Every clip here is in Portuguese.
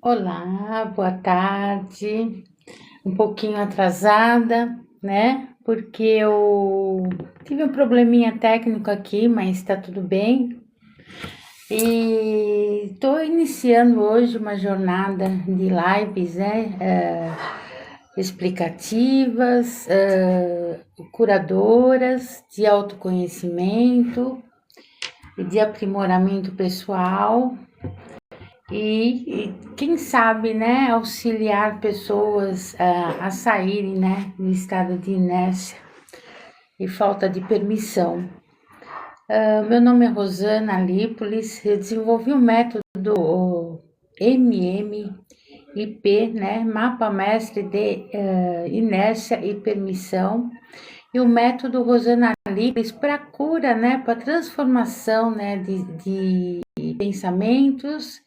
Olá, boa tarde. Um pouquinho atrasada, né? Porque eu tive um probleminha técnico aqui, mas tá tudo bem. E estou iniciando hoje uma jornada de lives, né? Explicativas, curadoras de autoconhecimento e de aprimoramento pessoal. E quem sabe, né, auxiliar pessoas a saírem, né, do estado de inércia e falta de permissão. Meu nome é Rosana Lípolis, eu desenvolvi o método MMIP, né, Mapa Mestre de Inércia e Permissão, e o método Rosana Lípolis para cura, né, para transformação, né, de pensamentos,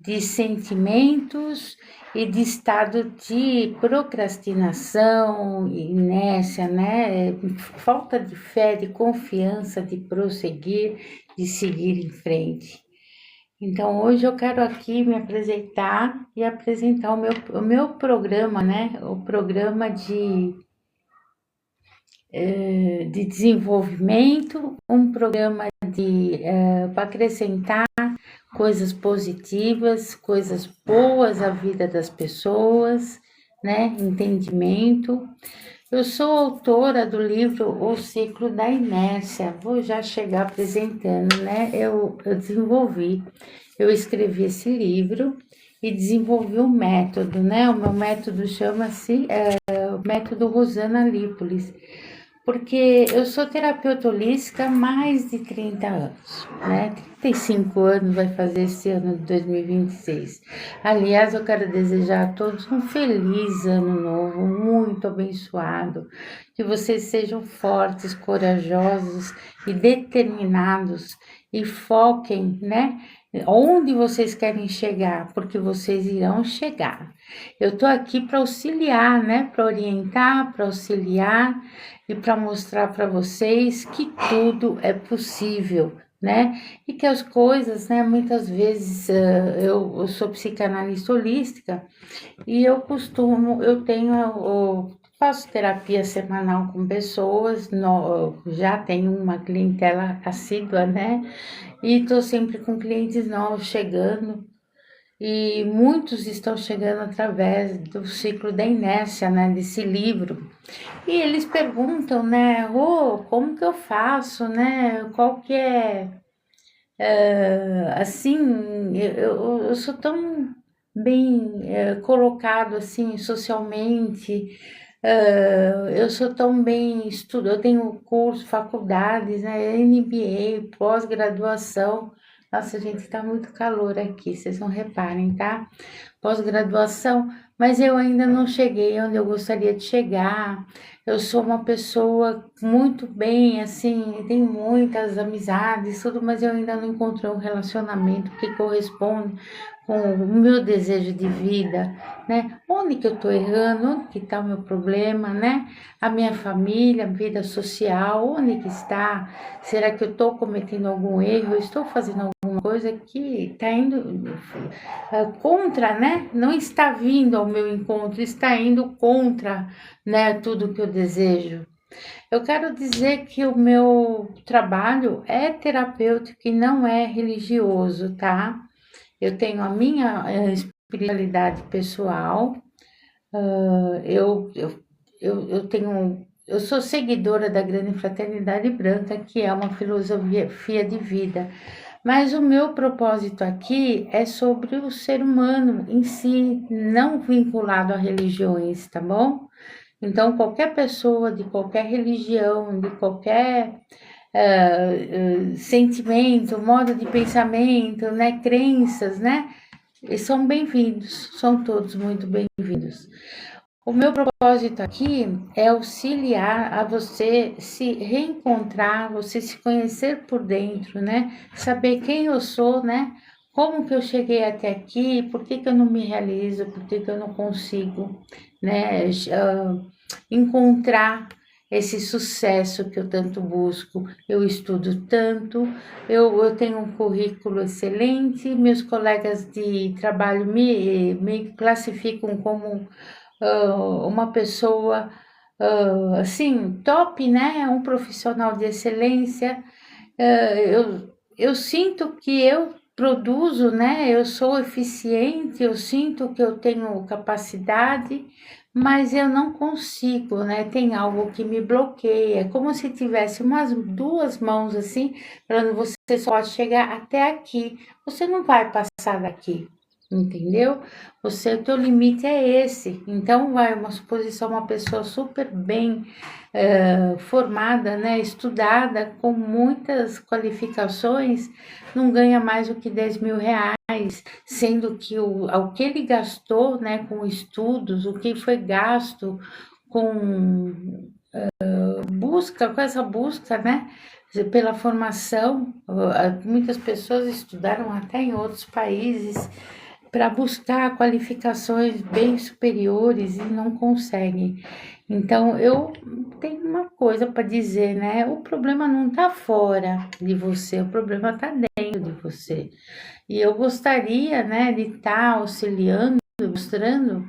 de sentimentos e de estado de procrastinação, inércia, né? Falta de fé, de confiança, de prosseguir, de seguir em frente. Então, hoje eu quero aqui me apresentar e apresentar o meu programa, né? O programa de desenvolvimento, um programa para acrescentar coisas positivas, coisas boas à vida das pessoas, né? Entendimento. Eu sou autora do livro O Ciclo da Inércia. Vou já chegar apresentando, né? Eu desenvolvi, eu escrevi esse livro e desenvolvi um método, né? O meu método chama-se o método Rosana Lípolis, porque eu sou terapeuta holística há mais de 30 anos, né? 35 anos vai fazer esse ano de 2026. Aliás, eu quero desejar a todos um feliz ano novo, muito abençoado, que vocês sejam fortes, corajosos e determinados e foquem, né? Onde vocês querem chegar, porque vocês irão chegar. Eu estou aqui para auxiliar, né? Para orientar, para auxiliar e para mostrar para vocês que tudo é possível, né? E que as coisas, né? Muitas vezes eu sou psicanalista holística e eu tenho, faço terapia semanal com pessoas, já tenho uma clientela assídua, né? E estou sempre com clientes novos chegando e muitos estão chegando através do ciclo da inércia, né, desse livro. E eles perguntam, né, como que eu faço, né, qual que é, assim, eu sou tão bem colocado, assim, socialmente, eu sou tão bem estudado, eu tenho curso, faculdades, né, MBA, pós-graduação. Nossa, gente, tá muito calor aqui, vocês não reparem, tá? Pós-graduação, mas eu ainda não cheguei onde eu gostaria de chegar. Eu sou uma pessoa muito bem, assim, tenho muitas amizades, tudo, mas eu ainda não encontrei um relacionamento que corresponde com o meu desejo de vida, né? Onde que eu tô errando? Onde que tá o meu problema, né? A minha família, a vida social, onde que está? Será que eu tô cometendo algum erro? Eu estou fazendo alguma coisa que está indo contra, né? Não está vindo ao meu encontro, está indo contra, né, tudo que eu desejo. Eu quero dizer que o meu trabalho é terapêutico e não é religioso, tá? Eu tenho a minha espiritualidade pessoal, eu tenho. Eu sou seguidora da Grande Fraternidade Branca, que é uma filosofia de vida, mas o meu propósito aqui é sobre o ser humano em si, não vinculado a religiões, tá bom? Então, qualquer pessoa de qualquer religião, de qualquer sentimento, modo de pensamento, né, crenças, né, eles são bem-vindos, são todos muito bem-vindos. O meu propósito aqui é auxiliar a você se reencontrar, você se conhecer por dentro, né? Saber quem eu sou, né? Como que eu cheguei até aqui, por que que eu não me realizo, por que que eu não consigo, né? Encontrar esse sucesso que eu tanto busco. Eu estudo tanto, eu tenho um currículo excelente, meus colegas de trabalho me classificam como uma pessoa assim, top, né? Um profissional de excelência. Eu sinto que eu produzo, né? Eu sou eficiente, eu sinto que eu tenho capacidade, mas eu não consigo, né? Tem algo que me bloqueia, é como se tivesse umas duas mãos assim, falando você só pode chegar até aqui, você não vai passar daqui. Entendeu? Você, o teu limite é esse. Então, vai uma suposição, uma pessoa super bem formada, né, estudada, com muitas qualificações, não ganha mais do que 10 mil reais, sendo que o que ele gastou, né, com estudos, o que foi gasto com busca, com essa busca, né, pela formação, muitas pessoas estudaram até em outros países para buscar qualificações bem superiores e não conseguem. Então, eu tenho uma coisa para dizer, né? O problema não está fora de você, o problema está dentro de você. E eu gostaria, né, de estar auxiliando, mostrando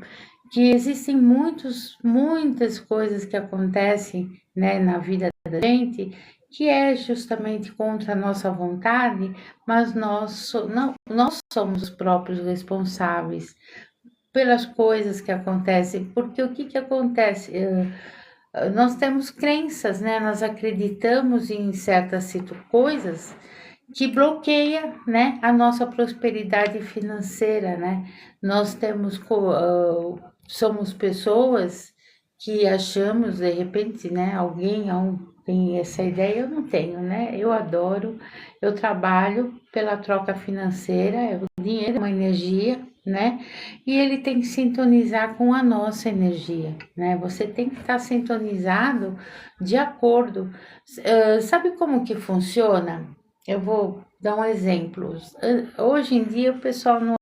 que existem muitas coisas que acontecem, né, na vida da gente, que é justamente contra a nossa vontade, mas não, nós somos os próprios responsáveis pelas coisas que acontecem, porque o que que acontece? Nós temos crenças, né? Nós acreditamos em certas coisas que bloqueia, né, a nossa prosperidade financeira, né? Nós temos somos pessoas que achamos de repente, né, alguém tem essa ideia, eu não tenho, né? Eu adoro, eu trabalho pela troca financeira, o dinheiro é uma energia, né? E ele tem que sintonizar com a nossa energia, né? Você tem que estar sintonizado de acordo. Sabe como que funciona? Eu vou dar um exemplo. Hoje em dia o pessoal não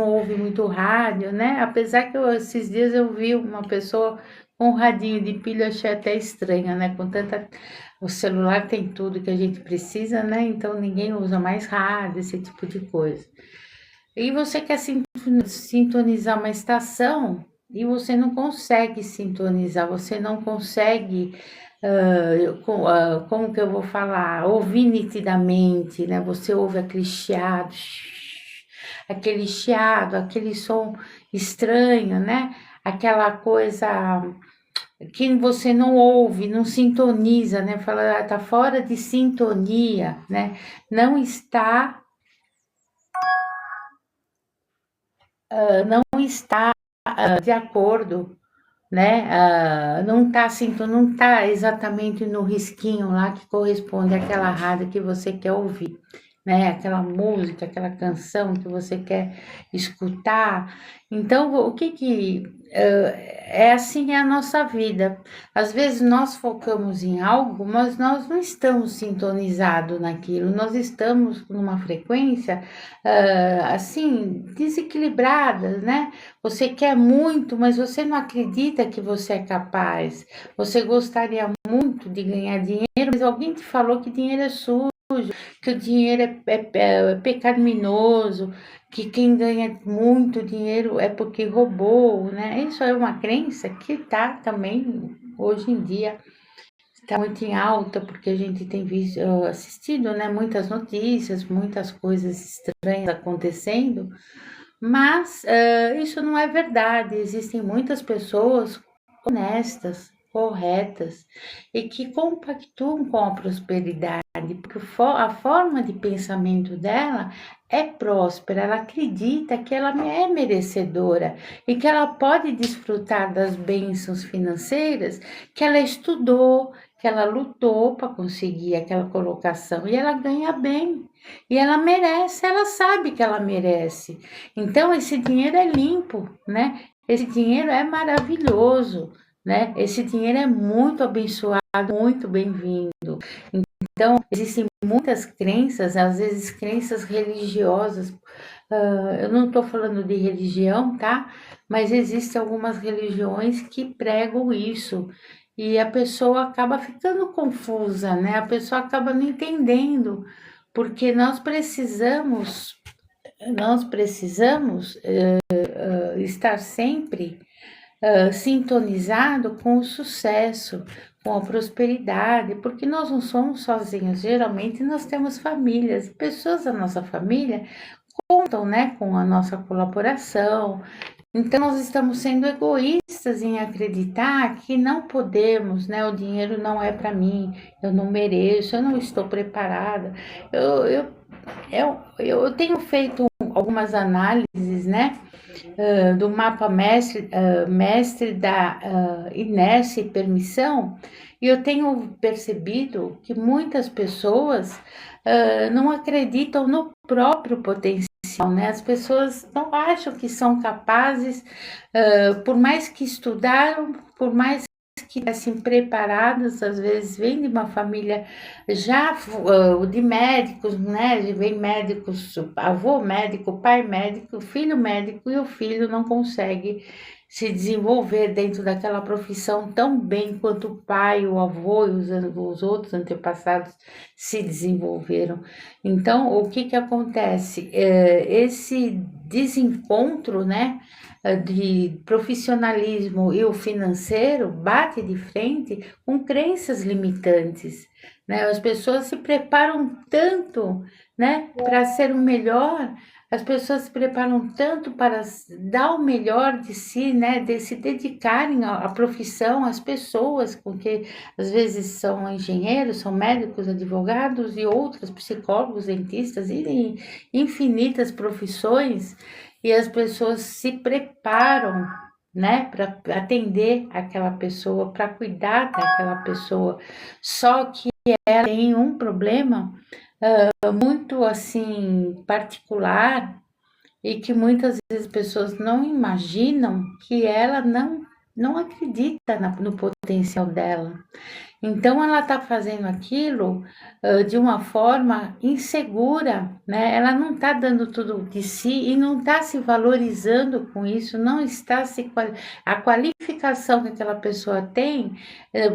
ouve muito rádio, né? Apesar que esses dias eu vi uma pessoa com um radinho de pilha, achei até estranha, né? Com tanta. O celular tem tudo que a gente precisa, né? Então ninguém usa mais rádio, esse tipo de coisa. E você quer sintonizar uma estação e você não consegue sintonizar, você não consegue, como que eu vou falar, ouvir nitidamente, né? Você ouve aquele chiado, aquele som estranho, né? Aquela coisa que você não ouve, não sintoniza, né? Fala, tá fora de sintonia, né? Não está, não está de acordo, né? Não está assim, não está exatamente no risquinho lá que corresponde àquela rádio que você quer ouvir, né? Aquela música, aquela canção que você quer escutar. Então, o que que é assim é a nossa vida. Às vezes nós focamos em algo, mas nós não estamos sintonizados naquilo. Nós estamos numa frequência assim desequilibrada, né? Você quer muito, mas você não acredita que você é capaz. Você gostaria muito de ganhar dinheiro, mas alguém te falou que dinheiro é sujo, que o dinheiro é pecaminoso, que quem ganha muito dinheiro é porque roubou, né? Isso é uma crença que está também hoje em dia está muito em alta, porque a gente tem visto, assistido, né, muitas notícias, muitas coisas estranhas acontecendo, mas isso não é verdade. Existem muitas pessoas honestas, corretas e que compactuam com a prosperidade, porque a forma de pensamento dela é próspera, ela acredita que ela é merecedora e que ela pode desfrutar das bênçãos financeiras que ela estudou, que ela lutou para conseguir aquela colocação e ela ganha bem. E ela merece, ela sabe que ela merece. Então, esse dinheiro é limpo, né? Esse dinheiro é maravilhoso, né? Esse dinheiro é muito abençoado, muito bem-vindo. Então, existem muitas crenças, às vezes crenças religiosas. Eu não estou falando de religião, tá? Mas existem algumas religiões que pregam isso. e a pessoa acaba ficando confusa, né? A pessoa acaba não entendendo, porque nós precisamos estar sempre sintonizado com o sucesso, com a prosperidade, porque nós não somos sozinhos. Geralmente nós temos famílias, pessoas da nossa família contam, né, com a nossa colaboração. Então nós estamos sendo egoístas em acreditar que não podemos, né? O dinheiro não é para mim, eu não mereço, eu não estou preparada. Eu, eu, eu tenho feito algumas análises, né? Do mapa mestre da inércia e permissão, e eu tenho percebido que muitas pessoas não acreditam no próprio potencial, né? As pessoas não acham que são capazes, por mais que estudaram, por mais que estivessem preparadas, às vezes vem de uma família já de médicos, né? Vem médicos, avô médico, pai médico, filho médico, e o filho não consegue se desenvolver dentro daquela profissão tão bem quanto o pai, o avô e os outros antepassados se desenvolveram. Então, o que que acontece? Esse desencontro, né, de profissionalismo e o financeiro bate de frente com crenças limitantes, né? As pessoas se preparam tanto, né, para ser o melhor, as pessoas se preparam tanto para dar o melhor de si, né, de se dedicarem à profissão, às pessoas, porque às vezes são engenheiros, são médicos, advogados e outros, psicólogos, dentistas e infinitas profissões, e as pessoas se preparam, né, para atender aquela pessoa, para cuidar daquela pessoa. Só que ela tem um problema muito assim particular e que muitas vezes as pessoas não imaginam que ela não acredita no potencial dela. Então ela está fazendo aquilo de uma forma insegura, né? Ela não está dando tudo de si e não está se valorizando com isso, não está se a qualificação que aquela pessoa tem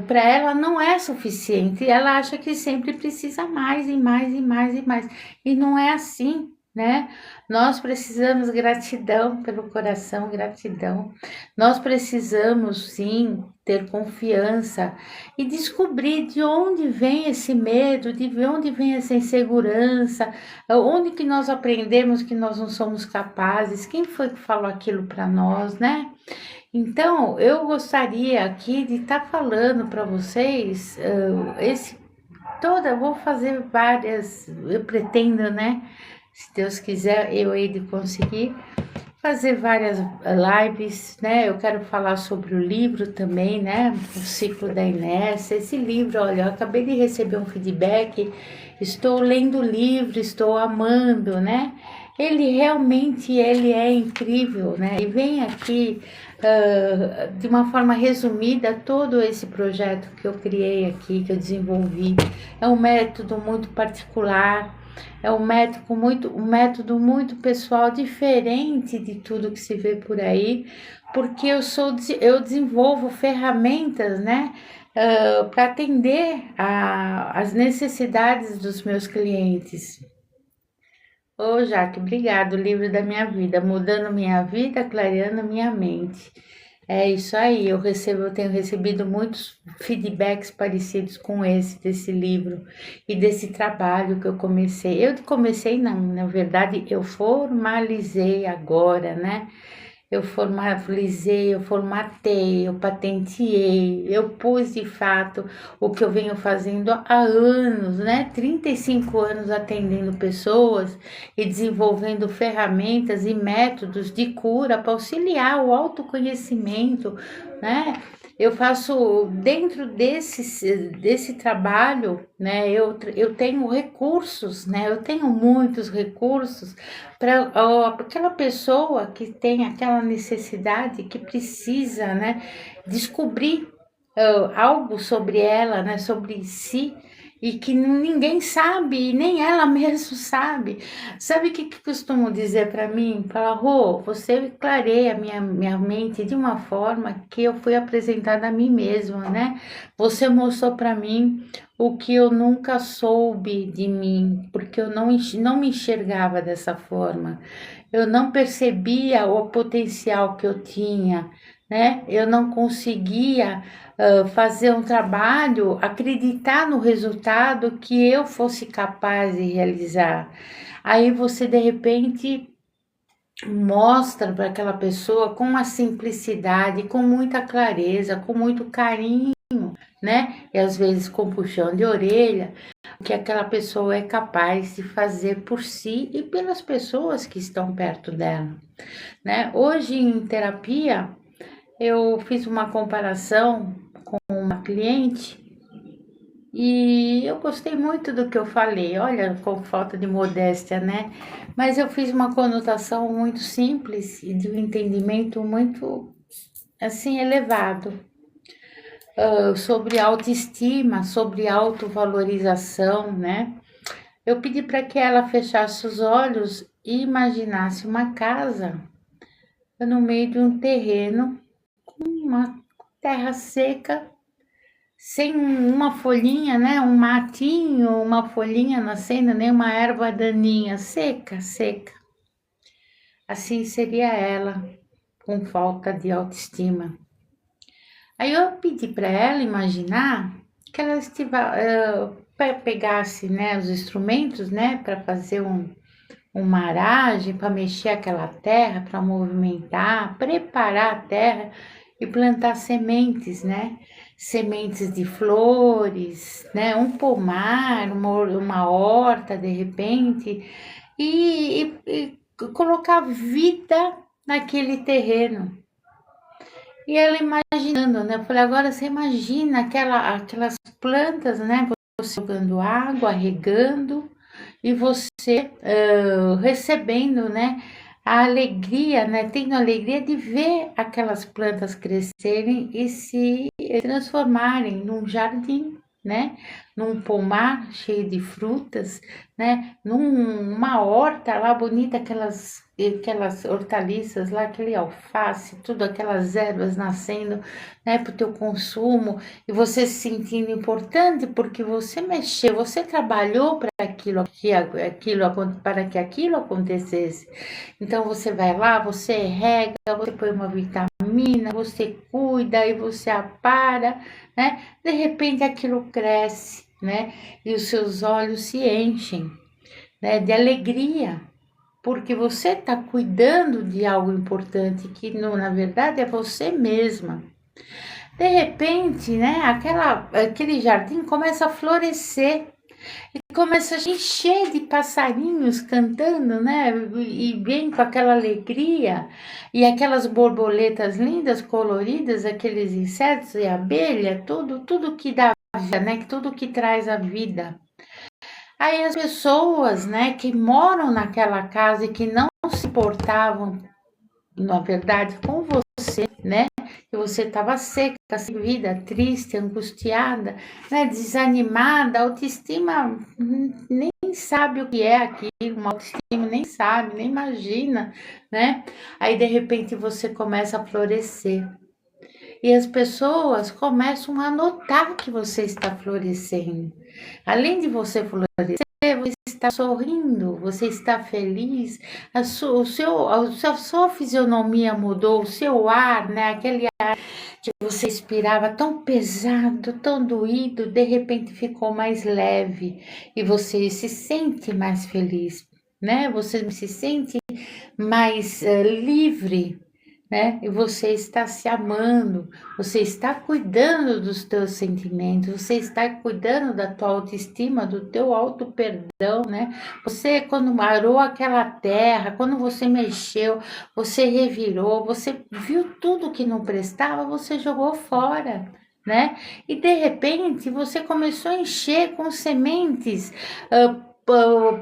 para ela não é suficiente. Ela acha que sempre precisa mais e mais e mais e mais, e não é assim. Né? Nós precisamos gratidão pelo coração, gratidão. Nós precisamos sim ter confiança e descobrir de onde vem esse medo, de onde vem essa insegurança, onde que nós aprendemos que nós não somos capazes, quem foi que falou aquilo para nós, né? Então, eu gostaria aqui de estar falando para vocês eu vou fazer várias, eu pretendo, né? Se Deus quiser, eu hei de conseguir fazer várias lives, né? Eu quero falar sobre o livro também, né? O ciclo da inércia. Esse livro, olha, eu acabei de receber um feedback, estou lendo o livro, estou amando, né? Ele é incrível, né? E vem aqui de uma forma resumida todo esse projeto que eu criei aqui, que eu desenvolvi. É um método muito particular. É um método muito pessoal, diferente de tudo que se vê por aí, porque eu desenvolvo ferramentas, né, para atender as necessidades dos meus clientes. Ô, Jaque, obrigado, o livro da minha vida, mudando minha vida, clareando minha mente. É isso aí, eu tenho recebido muitos feedbacks parecidos com esse, desse livro e desse trabalho que eu comecei. Eu comecei, não, na verdade, eu formalizei agora, né? Eu formalizei, eu formatei, eu patenteei, eu pus de fato o que eu venho fazendo há anos, né? 35 anos atendendo pessoas e desenvolvendo ferramentas e métodos de cura para auxiliar o autoconhecimento, né? Eu faço dentro desse trabalho, né? Eu tenho recursos, né? Eu tenho muitos recursos para aquela pessoa que tem aquela necessidade, que precisa, né, descobrir algo sobre ela, né, sobre si. e que ninguém sabe, e nem ela mesma sabe. Sabe o que costumo dizer para mim? Fala, Rô, você clareia minha mente de uma forma que eu fui apresentada a mim mesma, né? Você mostrou para mim o que eu nunca soube de mim, porque eu não me enxergava dessa forma. Eu não percebia o potencial que eu tinha, né? Eu não conseguia fazer um trabalho, acreditar no resultado que eu fosse capaz de realizar. Aí você de repente mostra para aquela pessoa com uma simplicidade, com muita clareza, com muito carinho, né? E às vezes com puxão de orelha, o que aquela pessoa é capaz de fazer por si e pelas pessoas que estão perto dela, né? Hoje em terapia, eu fiz uma comparação com uma cliente e eu gostei muito do que eu falei. Olha, com falta de modéstia, né? Mas eu fiz uma conotação muito simples e de um entendimento muito assim elevado, sobre autoestima, sobre autovalorização, né? Eu pedi para que ela fechasse os olhos e imaginasse uma casa no meio de um terreno, uma terra seca, sem uma folhinha, né? Um matinho, uma folhinha nascendo, nem uma erva daninha, seca, seca. Assim seria ela, com falta de autoestima. Aí eu pedi para ela imaginar que ela pegasse, né, os instrumentos, né, para fazer uma aragem, para mexer aquela terra, para movimentar, preparar a terra e plantar sementes, né? Sementes de flores, né? Um pomar, uma horta de repente, e colocar vida naquele terreno. E ela imaginando, né? Eu falei, agora você imagina aquelas plantas, né? Você jogando água, regando, e você recebendo, né? A alegria, né? Tendo a alegria de ver aquelas plantas crescerem e se transformarem num jardim, né? Num pomar cheio de frutas, né? Numa horta lá bonita, aquelas hortaliças lá, aquele alface, tudo aquelas ervas nascendo, né? Para o teu consumo e você se sentindo importante porque você mexeu, você trabalhou para para que aquilo acontecesse. Então você vai lá, você rega, você põe uma vitamina, você cuida e você apara, né? De repente aquilo cresce, né? E os seus olhos se enchem, né? De alegria, porque você está cuidando de algo importante que na verdade é você mesma. De repente, né? Aquele jardim começa a florescer e começa a encher de passarinhos cantando, né? E vem com aquela alegria e aquelas borboletas lindas, coloridas, aqueles insetos e abelha, tudo que dá vida, né? Tudo que traz a vida. Aí as pessoas, né, que moram naquela casa e que não se importavam, na verdade, com você, né? Que você estava seca, sem vida, triste, angustiada, né? Desanimada, autoestima nem sabe o que é aquilo, uma autoestima nem sabe, nem imagina, né? Aí de repente você começa a florescer. E as pessoas começam a notar que você está florescendo. Além de você florescer, você está sorrindo, você está feliz, a sua fisionomia mudou, o seu ar, né? Aquele ar que você inspirava tão pesado, tão doído, de repente ficou mais leve e você se sente mais feliz, né? Você se sente mais livre, né? E você está se amando, você está cuidando dos teus sentimentos, você está cuidando da tua autoestima, do teu auto-perdão, né? Você, quando arou aquela terra, quando você mexeu, você revirou, você viu tudo que não prestava, você jogou fora, né? E de repente você começou a encher com sementes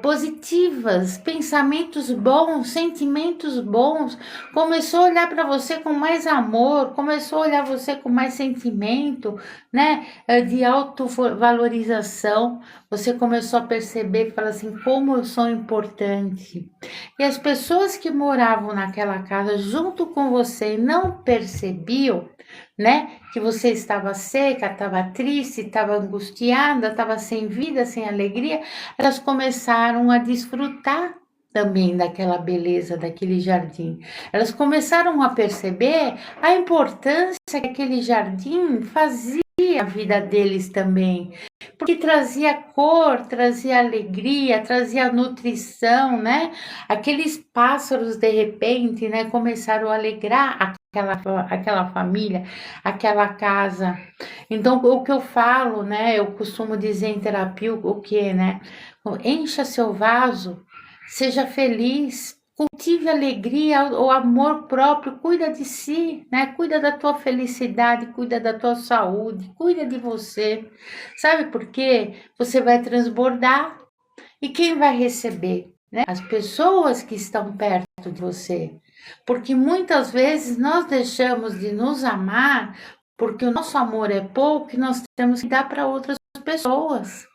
positivas, pensamentos bons, sentimentos bons, começou a olhar para você com mais amor, começou a olhar você com mais sentimento, né, de autovalorização. Você começou a perceber, falar assim, como eu sou importante. E as pessoas que moravam naquela casa junto com você não percebiam, né, que você estava seca, estava triste, estava angustiada, estava sem vida, sem alegria, elas começaram a desfrutar também daquela beleza, daquele jardim. Elas começaram a perceber a importância que aquele jardim fazia a vida deles também, porque trazia cor, trazia alegria, trazia nutrição, né? Aqueles pássaros de repente, né, começaram a alegrar aquela família, aquela casa. Então, o que eu falo, né, eu costumo dizer em terapia o que, né? Encha seu vaso, seja feliz, cultive alegria, o amor próprio, cuida de si, né? Cuida da tua felicidade, cuida da tua saúde, cuida de você. Sabe por quê? Você vai transbordar. E quem vai receber? Né? As pessoas que estão perto de você. Porque muitas vezes nós deixamos de nos amar porque o nosso amor é pouco e nós temos que dar para outras pessoas.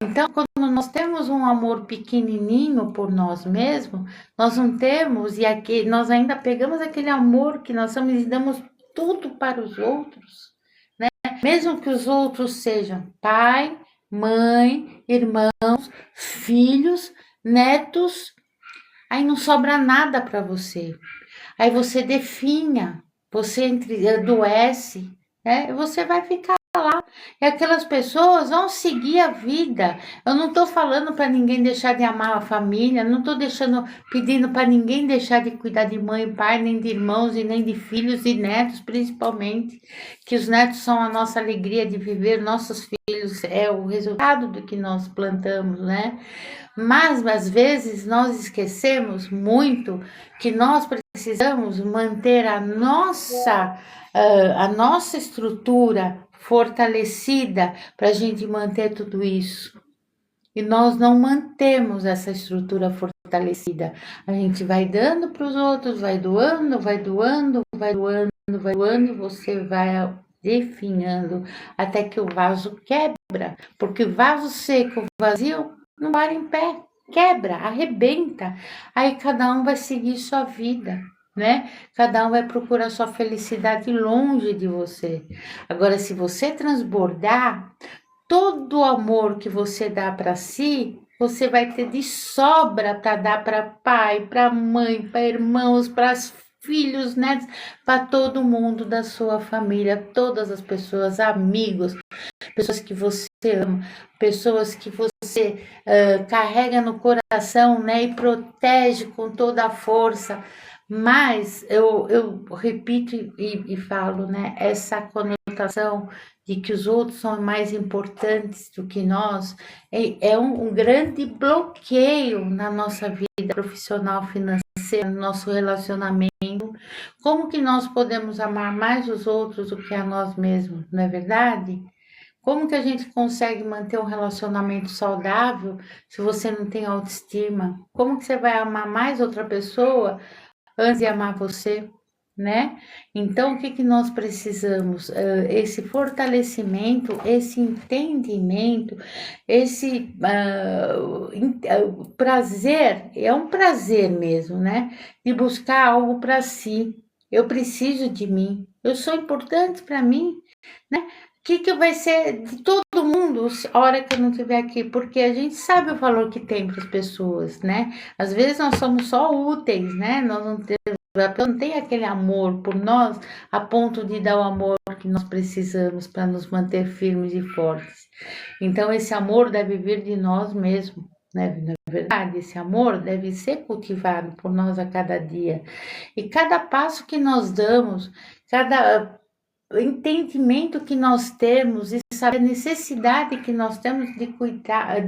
Então, quando nós temos um amor pequenininho por nós mesmos, nós não temos, e aqui nós ainda pegamos aquele amor que nós somos e damos tudo para os outros, né? Mesmo que os outros sejam pai, mãe, irmãos, filhos, netos, aí não sobra nada para você. Aí você definha, você adoece, né? Você vai ficar lá. E aquelas pessoas vão seguir a vida. Eu não estou falando para ninguém deixar de amar a família, não estou pedindo para ninguém deixar de cuidar de mãe e pai, nem de irmãos e nem de filhos e netos, principalmente, que os netos são a nossa alegria de viver, nossos filhos é o resultado do que nós plantamos, né? Mas às vezes nós esquecemos muito que nós precisamos manter a nossa estrutura fortalecida para a gente manter tudo isso. E nós não mantemos essa estrutura fortalecida. A gente vai dando para os outros, vai doando, vai doando, vai doando, vai doando, e você vai definhando até que o vaso quebra. Porque vaso seco, vazio, não para em pé, quebra, arrebenta. Aí cada um vai seguir sua vida, né? Cada um vai procurar sua felicidade longe de você. Agora, se você transbordar todo o amor que você dá para si, você vai ter de sobra para dar para pai, para mãe, para irmãos, para filhos, netos, para todo mundo da sua família, todas as pessoas, amigos, pessoas que você ama, pessoas que você carrega no coração, né, e protege com toda a força. Mas eu repito e falo, né, essa conotação de que os outros são mais importantes do que nós é um grande bloqueio na nossa vida profissional, financeira, no nosso relacionamento. Como que nós podemos amar mais os outros do que a nós mesmos, não é verdade? Como que a gente consegue manter um relacionamento saudável se você não tem autoestima? Como que você vai amar mais outra pessoa antes de amar você, né? Então, o que que nós precisamos? Esse fortalecimento, esse entendimento, esse prazer, é um prazer mesmo, né? De buscar algo para si. Eu preciso de mim, eu sou importante para mim, né? Que vai ser de todo mundo a hora que eu não estiver aqui? Porque a gente sabe o valor que tem para as pessoas, né? Às vezes nós somos só úteis, né? Nós não temos, não tem aquele amor por nós a ponto de dar o amor que nós precisamos para nos manter firmes e fortes. Então esse amor deve vir de nós mesmos, né? Na verdade, esse amor deve ser cultivado por nós a cada dia. E cada passo que nós damos, cada o entendimento que nós temos e saber a necessidade que nós temos de cuidar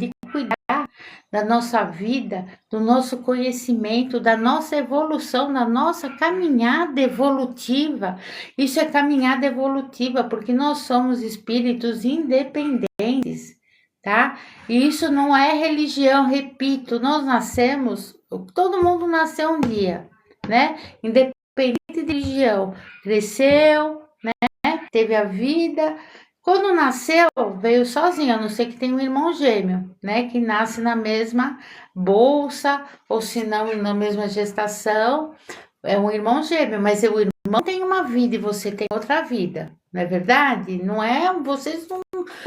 da nossa vida, do nosso conhecimento, da nossa evolução, da nossa caminhada evolutiva. Isso é caminhada evolutiva, porque nós somos espíritos independentes, tá? E isso não é religião, repito, nós nascemos, todo mundo nasceu um dia, né? Independente de religião, cresceu, teve a vida. Quando nasceu, veio sozinho, a não ser que tenha um irmão gêmeo, né? Que nasce na mesma bolsa, ou se não, na mesma gestação, é um irmão gêmeo, mas o irmão tem uma vida e você tem outra vida, não é verdade? Não é, vocês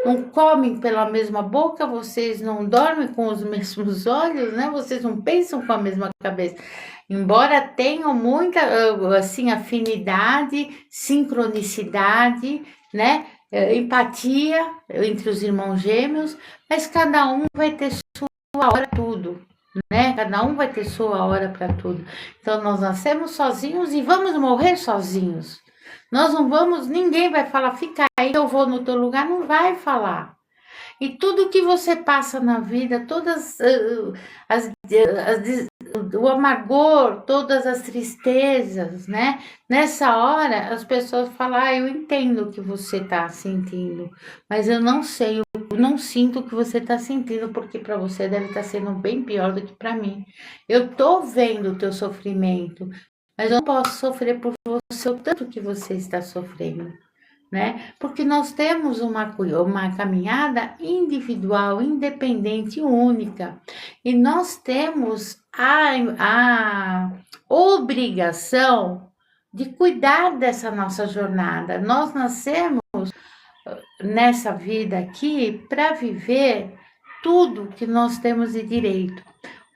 não comem pela mesma boca, vocês não dormem com os mesmos olhos, né? Vocês não pensam com a mesma cabeça. Embora tenham muita, assim, afinidade, sincronicidade, né? Empatia entre os irmãos gêmeos, mas cada um vai ter sua hora para tudo, né? Cada um vai ter sua hora para tudo. Então nós nascemos sozinhos e vamos morrer sozinhos. Nós não vamos, ninguém vai falar, fica aí, eu vou no teu lugar, não vai falar. E tudo que você passa na vida, todas o amargor, todas as tristezas, né? Nessa hora, as pessoas falam, eu entendo o que você está sentindo, mas eu não sei, eu não sinto o que você está sentindo, porque para você deve estar sendo bem pior do que para mim. Eu tô vendo o teu sofrimento, mas eu não posso sofrer por você o tanto que você está sofrendo, né? Porque nós temos uma caminhada individual, independente, única, e nós temos a obrigação de cuidar dessa nossa jornada. Nós nascemos nessa vida aqui para viver tudo que nós temos de direito.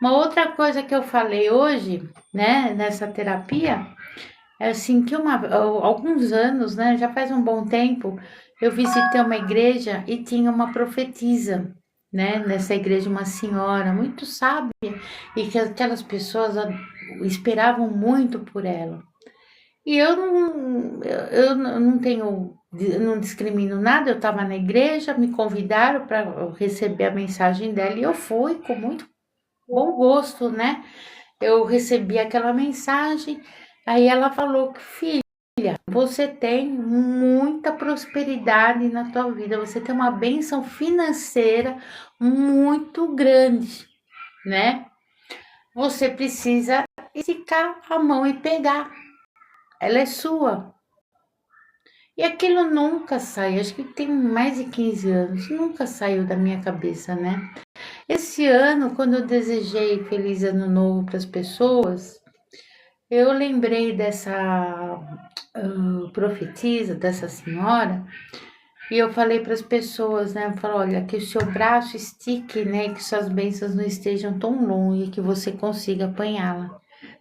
Uma outra coisa que eu falei hoje, né, nessa terapia, é assim que alguns anos, né, já faz um bom tempo, eu visitei uma igreja e tinha uma profetisa, né, nessa igreja uma senhora muito sábia e que aquelas pessoas esperavam muito por ela. E eu não tenho, não discrimino nada, eu estava na igreja, me convidaram para receber a mensagem dela e eu fui com muito bom gosto, né? Eu recebi aquela mensagem, aí ela falou que, filha, você tem muita prosperidade na tua vida, você tem uma bênção financeira muito grande, né? Você precisa esticar a mão e pegar, ela é sua. E aquilo nunca sai, acho que tem mais de 15 anos, nunca saiu da minha cabeça, né? Esse ano, quando eu desejei feliz ano novo para as pessoas, eu lembrei dessa profetisa, dessa senhora, e eu falei para as pessoas, né? Eu falei, olha, que o seu braço estique, né? Que suas bênçãos não estejam tão longe, que você consiga apanhá-la,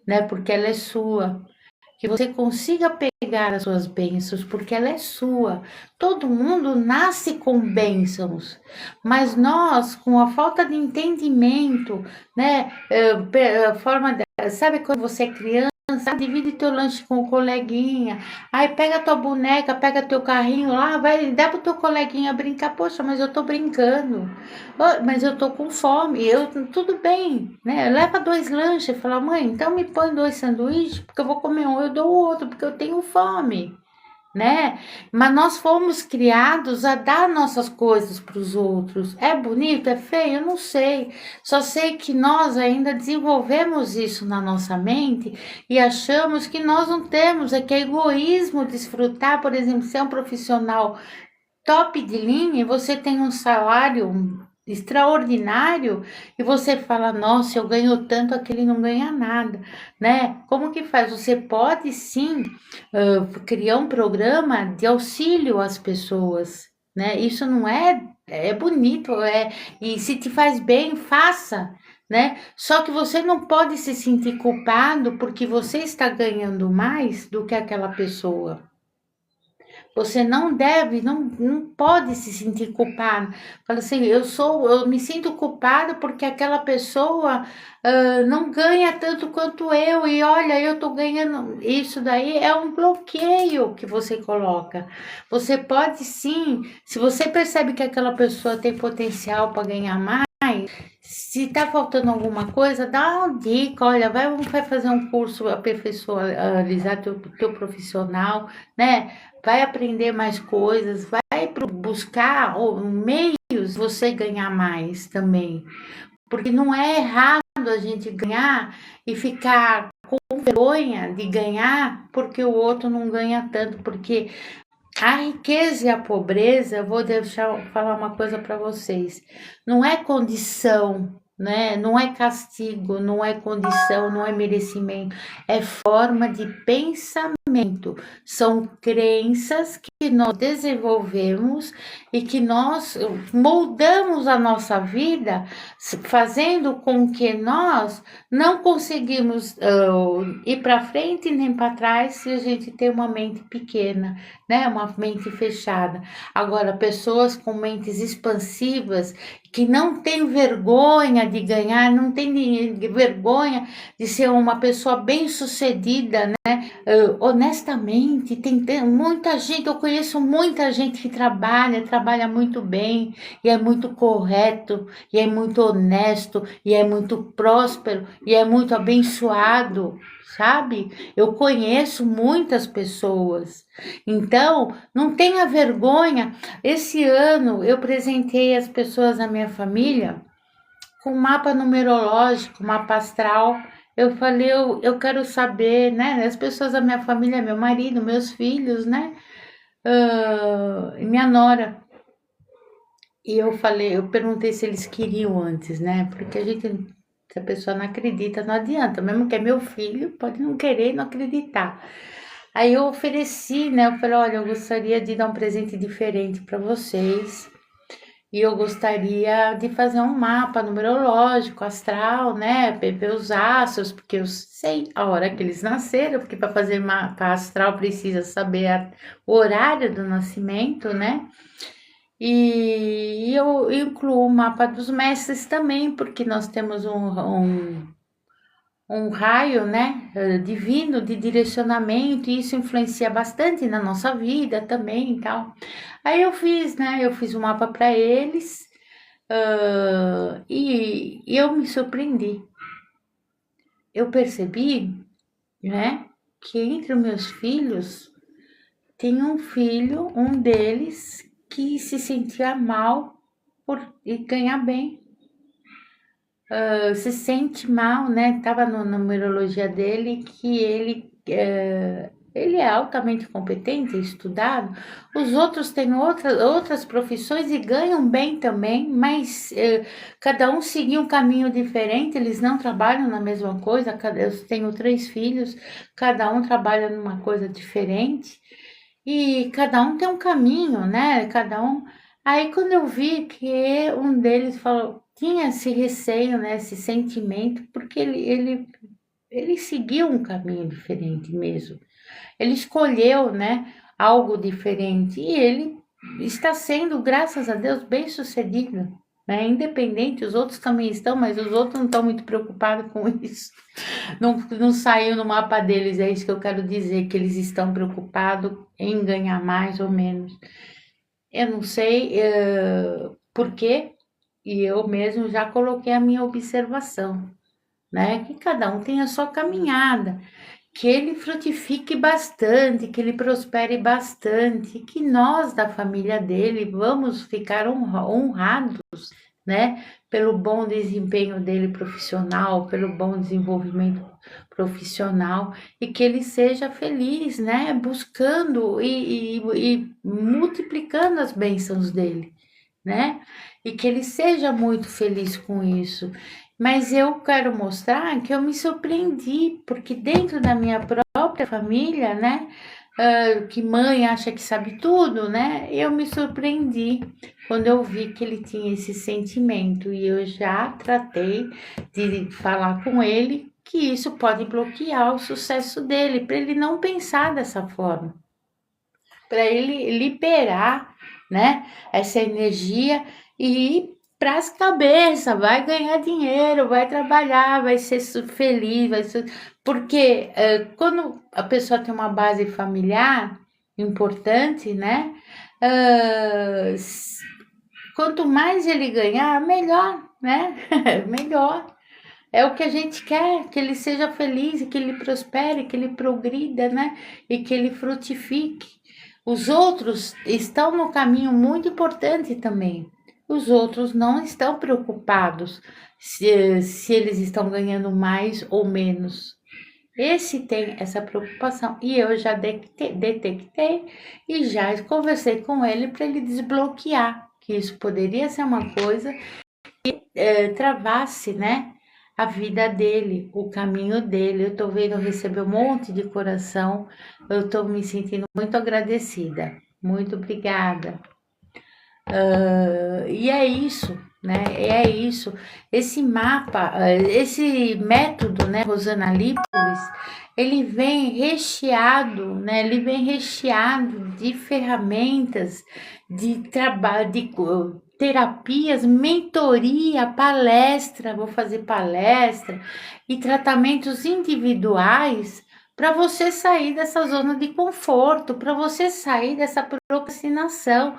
né? Porque ela é sua. Que você consiga pegar as suas bênçãos, porque ela é sua. Todo mundo nasce com bênçãos, mas nós, com a falta de entendimento, né? Forma de, sabe quando você é criança? Divide teu lanche com o coleguinha. Aí pega tua boneca, pega teu carrinho lá, vai, dá pro teu coleguinha brincar. Poxa, mas eu tô brincando. Mas eu tô com fome. Tudo bem, né? Leva 2 lanches. Fala, mãe, então me põe 2 sanduíches, porque eu vou comer um, eu dou o outro, porque eu tenho fome, né? Mas nós fomos criados a dar nossas coisas para os outros. É bonito, é feio? Eu não sei. Só sei que nós ainda desenvolvemos isso na nossa mente e achamos que nós não temos, é que é egoísmo desfrutar, por exemplo, ser um profissional top de linha e você tem um salário extraordinário e você fala, nossa, eu ganho tanto, aquele não ganha nada, né? Como que faz? Você pode sim criar um programa de auxílio às pessoas, né? Isso não é bonito, e se te faz bem, faça, né? Só que você não pode se sentir culpado porque você está ganhando mais do que aquela pessoa. Você não deve, não pode se sentir culpado. Fala assim, eu me sinto culpada porque aquela pessoa não ganha tanto quanto eu, e olha, eu tô ganhando. Isso daí é um bloqueio que você coloca. Você pode sim, se você percebe que aquela pessoa tem potencial para ganhar mais, se tá faltando alguma coisa, dá uma dica, olha, vai fazer um curso aperfeiçoar teu profissional, né? Vai aprender mais coisas, vai buscar meios você ganhar mais também. Porque não é errado a gente ganhar e ficar com vergonha de ganhar porque o outro não ganha tanto, porque a riqueza e a pobreza, eu vou deixar falar uma coisa para vocês, não é condição, né? Não é castigo, não é condição, não é merecimento, é forma de pensamento. São crenças que nós desenvolvemos e que nós moldamos a nossa vida, fazendo com que nós não conseguimos ir para frente nem para trás se a gente tem uma mente pequena, né? Uma mente fechada. Agora, pessoas com mentes expansivas que não têm vergonha de ganhar, não têm vergonha de ser uma pessoa bem-sucedida, né? Honestamente, tem muita gente, eu conheço muita gente que trabalha muito bem, e é muito correto, e é muito honesto, e é muito próspero, e é muito abençoado, sabe? Eu conheço muitas pessoas. Então, não tenha vergonha. Esse ano eu presenteei as pessoas da minha família com mapa numerológico, mapa astral. Eu falei, eu quero saber, né? As pessoas da minha família, meu marido, meus filhos, né? Minha nora. E eu falei, eu perguntei se eles queriam antes, né? Porque se a pessoa não acredita, não adianta. Mesmo que é meu filho, pode não querer e não acreditar. Aí eu ofereci, né? Eu falei, olha, eu gostaria de dar um presente diferente para vocês. E eu gostaria de fazer um mapa numerológico, astral, né? Ver os astros, porque eu sei a hora que eles nasceram, porque para fazer mapa astral precisa saber o horário do nascimento, né? E eu incluo o mapa dos mestres também, porque nós temos um raio, né, divino de direcionamento, e isso influencia bastante na nossa vida também e tal. Aí eu fiz, né, eu fiz um mapa para eles, e eu me surpreendi. Eu percebi, né, que entre os meus filhos, tem um filho, um deles, que se sentia mal por ganhar bem. Se sente mal, né? Tava na numerologia dele que ele é altamente competente, estudado. Os outros têm outras profissões e ganham bem também, mas cada um seguiu um caminho diferente, eles não trabalham na mesma coisa. Eu tenho 3 filhos, cada um trabalha numa coisa diferente. E cada um tem um caminho, né? Cada um. Aí quando eu vi que um deles falou, tinha esse receio, né? Esse sentimento, porque ele seguiu um caminho diferente mesmo. Ele escolheu, né? Algo diferente e ele está sendo, graças a Deus, bem sucedido. Né? Independente, os outros também estão, mas os outros não estão muito preocupados com isso. Não saiu no mapa deles, é isso que eu quero dizer, que eles estão preocupados em ganhar mais ou menos. Eu não sei por quê, e eu mesmo já coloquei a minha observação, né? Que cada um tem a sua caminhada, que ele frutifique bastante, que ele prospere bastante, que nós da família dele vamos ficar honrados, né? Pelo bom desempenho dele profissional, pelo bom desenvolvimento profissional, e que ele seja feliz, né? Buscando e multiplicando as bênçãos dele, né? E que ele seja muito feliz com isso. Mas eu quero mostrar que eu me surpreendi, porque dentro da minha própria família, né? Que mãe acha que sabe tudo, né? Eu me surpreendi quando eu vi que ele tinha esse sentimento, e eu já tratei de falar com ele que isso pode bloquear o sucesso dele, para ele não pensar dessa forma, para ele liberar, né, essa energia e ir para as cabeças, vai ganhar dinheiro, vai trabalhar, vai ser feliz, porque quando a pessoa tem uma base familiar importante, né, quanto mais ele ganhar, melhor, né, melhor. É o que a gente quer, que ele seja feliz, que ele prospere, que ele progrida, né? E que ele frutifique. Os outros estão no caminho muito importante também. Os outros não estão preocupados se eles estão ganhando mais ou menos. Esse tem essa preocupação e eu já detectei e já conversei com ele para ele desbloquear que isso poderia ser uma coisa travasse, né, a vida dele, o caminho dele. Eu tô vendo receber um monte de coração, eu tô me sentindo muito agradecida. Muito obrigada. E é isso, né? É isso. Esse mapa, esse método, né, Rosana Lípolis, ele vem recheado, né? Ele vem recheado de ferramentas, de trabalho, de terapias, mentoria, palestra, vou fazer palestra e tratamentos individuais para você sair dessa zona de conforto, para você sair dessa procrastinação,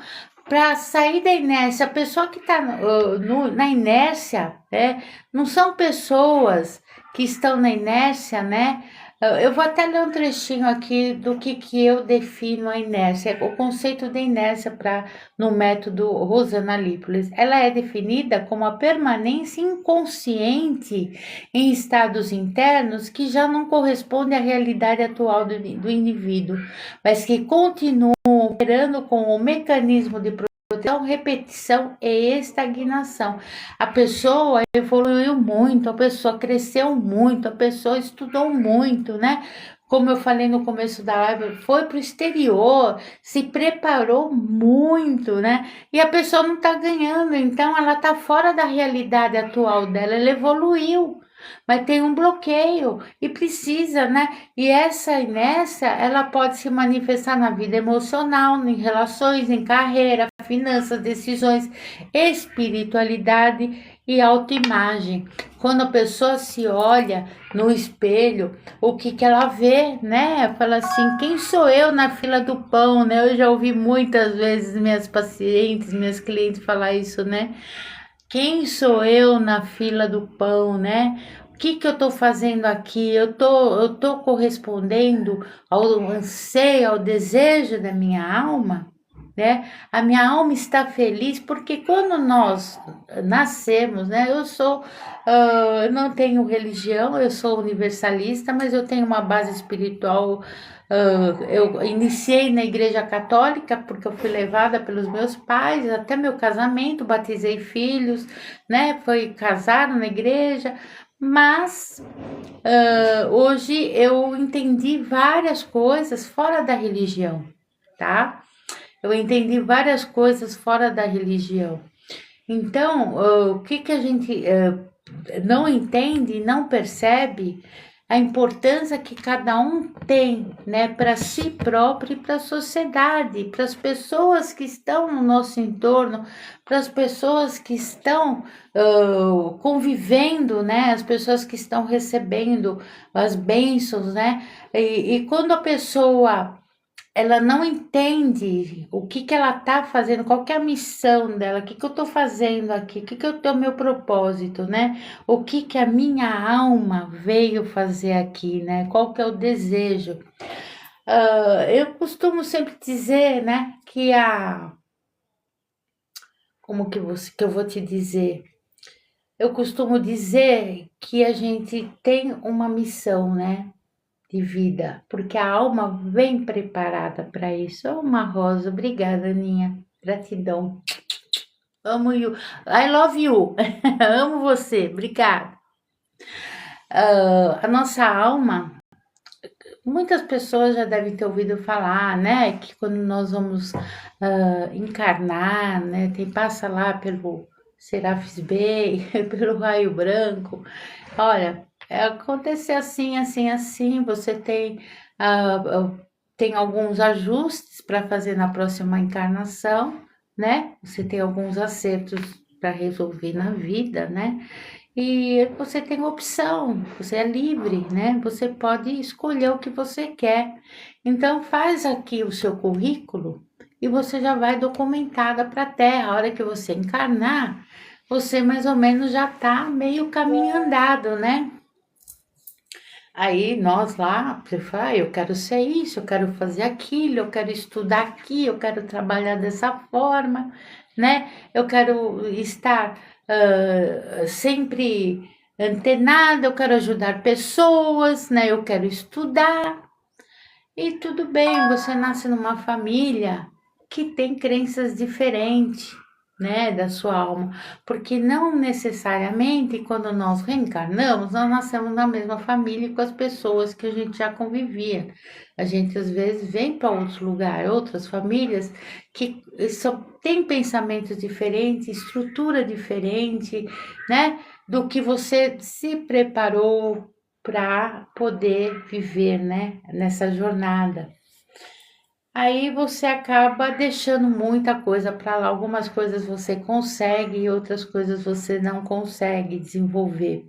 para sair da inércia. A pessoa que está na inércia, não são pessoas que estão na inércia, né? Eu vou até ler um trechinho aqui do que eu defino a inércia, o conceito de inércia no método Rosana Lípolis. Ela é definida como a permanência inconsciente em estados internos que já não correspondem à realidade atual do indivíduo, mas que continuam operando com o mecanismo de proteção, repetição e estagnação. A pessoa evoluiu muito, a pessoa cresceu muito, a pessoa estudou muito, né? Como eu falei no começo da live, foi para o exterior, se preparou muito, né? E a pessoa não está ganhando, então ela está fora da realidade atual dela, ela evoluiu, mas tem um bloqueio e precisa, né? E essa inércia, ela pode se manifestar na vida emocional, em relações, em carreira, finanças, decisões, espiritualidade e autoimagem. Quando a pessoa se olha no espelho, o que ela vê, né? Fala assim, quem sou eu na fila do pão, né? Eu já ouvi muitas vezes minhas pacientes, minhas clientes falar isso, né? Quem sou eu na fila do pão, né? O que eu estou fazendo aqui? Eu tô correspondendo ao anseio, ao desejo da minha alma, né? A minha alma está feliz porque quando nós nascemos, né? Eu não tenho religião, eu sou universalista, mas eu tenho uma base espiritual. Eu iniciei na Igreja Católica porque eu fui levada pelos meus pais até meu casamento, batizei filhos, né? Foi casado na igreja, mas hoje eu entendi várias coisas fora da religião, tá? Eu entendi várias coisas fora da religião. Então, o que a gente não entende, não percebe a importância que cada um tem, né, para si próprio e para a sociedade, para as pessoas que estão no nosso entorno, para as pessoas que estão convivendo, né, as pessoas que estão recebendo as bênçãos, né, e quando a pessoa ela não entende o que ela está fazendo, qual que é a missão dela, o que eu estou fazendo aqui, o que eu tô, meu propósito, né? O que a minha alma veio fazer aqui, né? Qual que é o desejo? Eu costumo sempre dizer, né, como que eu vou te dizer? Eu costumo dizer que a gente tem uma missão, né? De vida, porque a alma vem preparada para isso. Oh, uma rosa, obrigada, Aninha. Gratidão. Amo you. I love you. Amo você. Obrigada. A nossa alma, muitas pessoas já devem ter ouvido falar, né, que quando nós vamos encarnar, né, passa lá pelo Serafis Bey, pelo Raio Branco. Olha, acontecer assim, assim, assim, você tem alguns ajustes para fazer na próxima encarnação, né? Você tem alguns acertos para resolver na vida, né? E você tem opção, você é livre, né? Você pode escolher o que você quer. Então faz aqui o seu currículo e você já vai documentada para a Terra. A hora que você encarnar, você mais ou menos já está meio caminho andado, né? Aí nós lá, você fala, eu quero ser isso, eu quero fazer aquilo, eu quero estudar aqui, eu quero trabalhar dessa forma, né? Eu quero estar sempre antenada, eu quero ajudar pessoas, né? Eu quero estudar. E tudo bem, você nasce numa família que tem crenças diferentes, né, da sua alma, porque não necessariamente quando nós reencarnamos, nós nascemos na mesma família com as pessoas que a gente já convivia. A gente às vezes vem para outros lugares, outras famílias que só tem pensamentos diferentes, estrutura diferente, né, do que você se preparou para poder viver, né, nessa jornada. Aí você acaba deixando muita coisa para lá. Algumas coisas você consegue e outras coisas você não consegue desenvolver.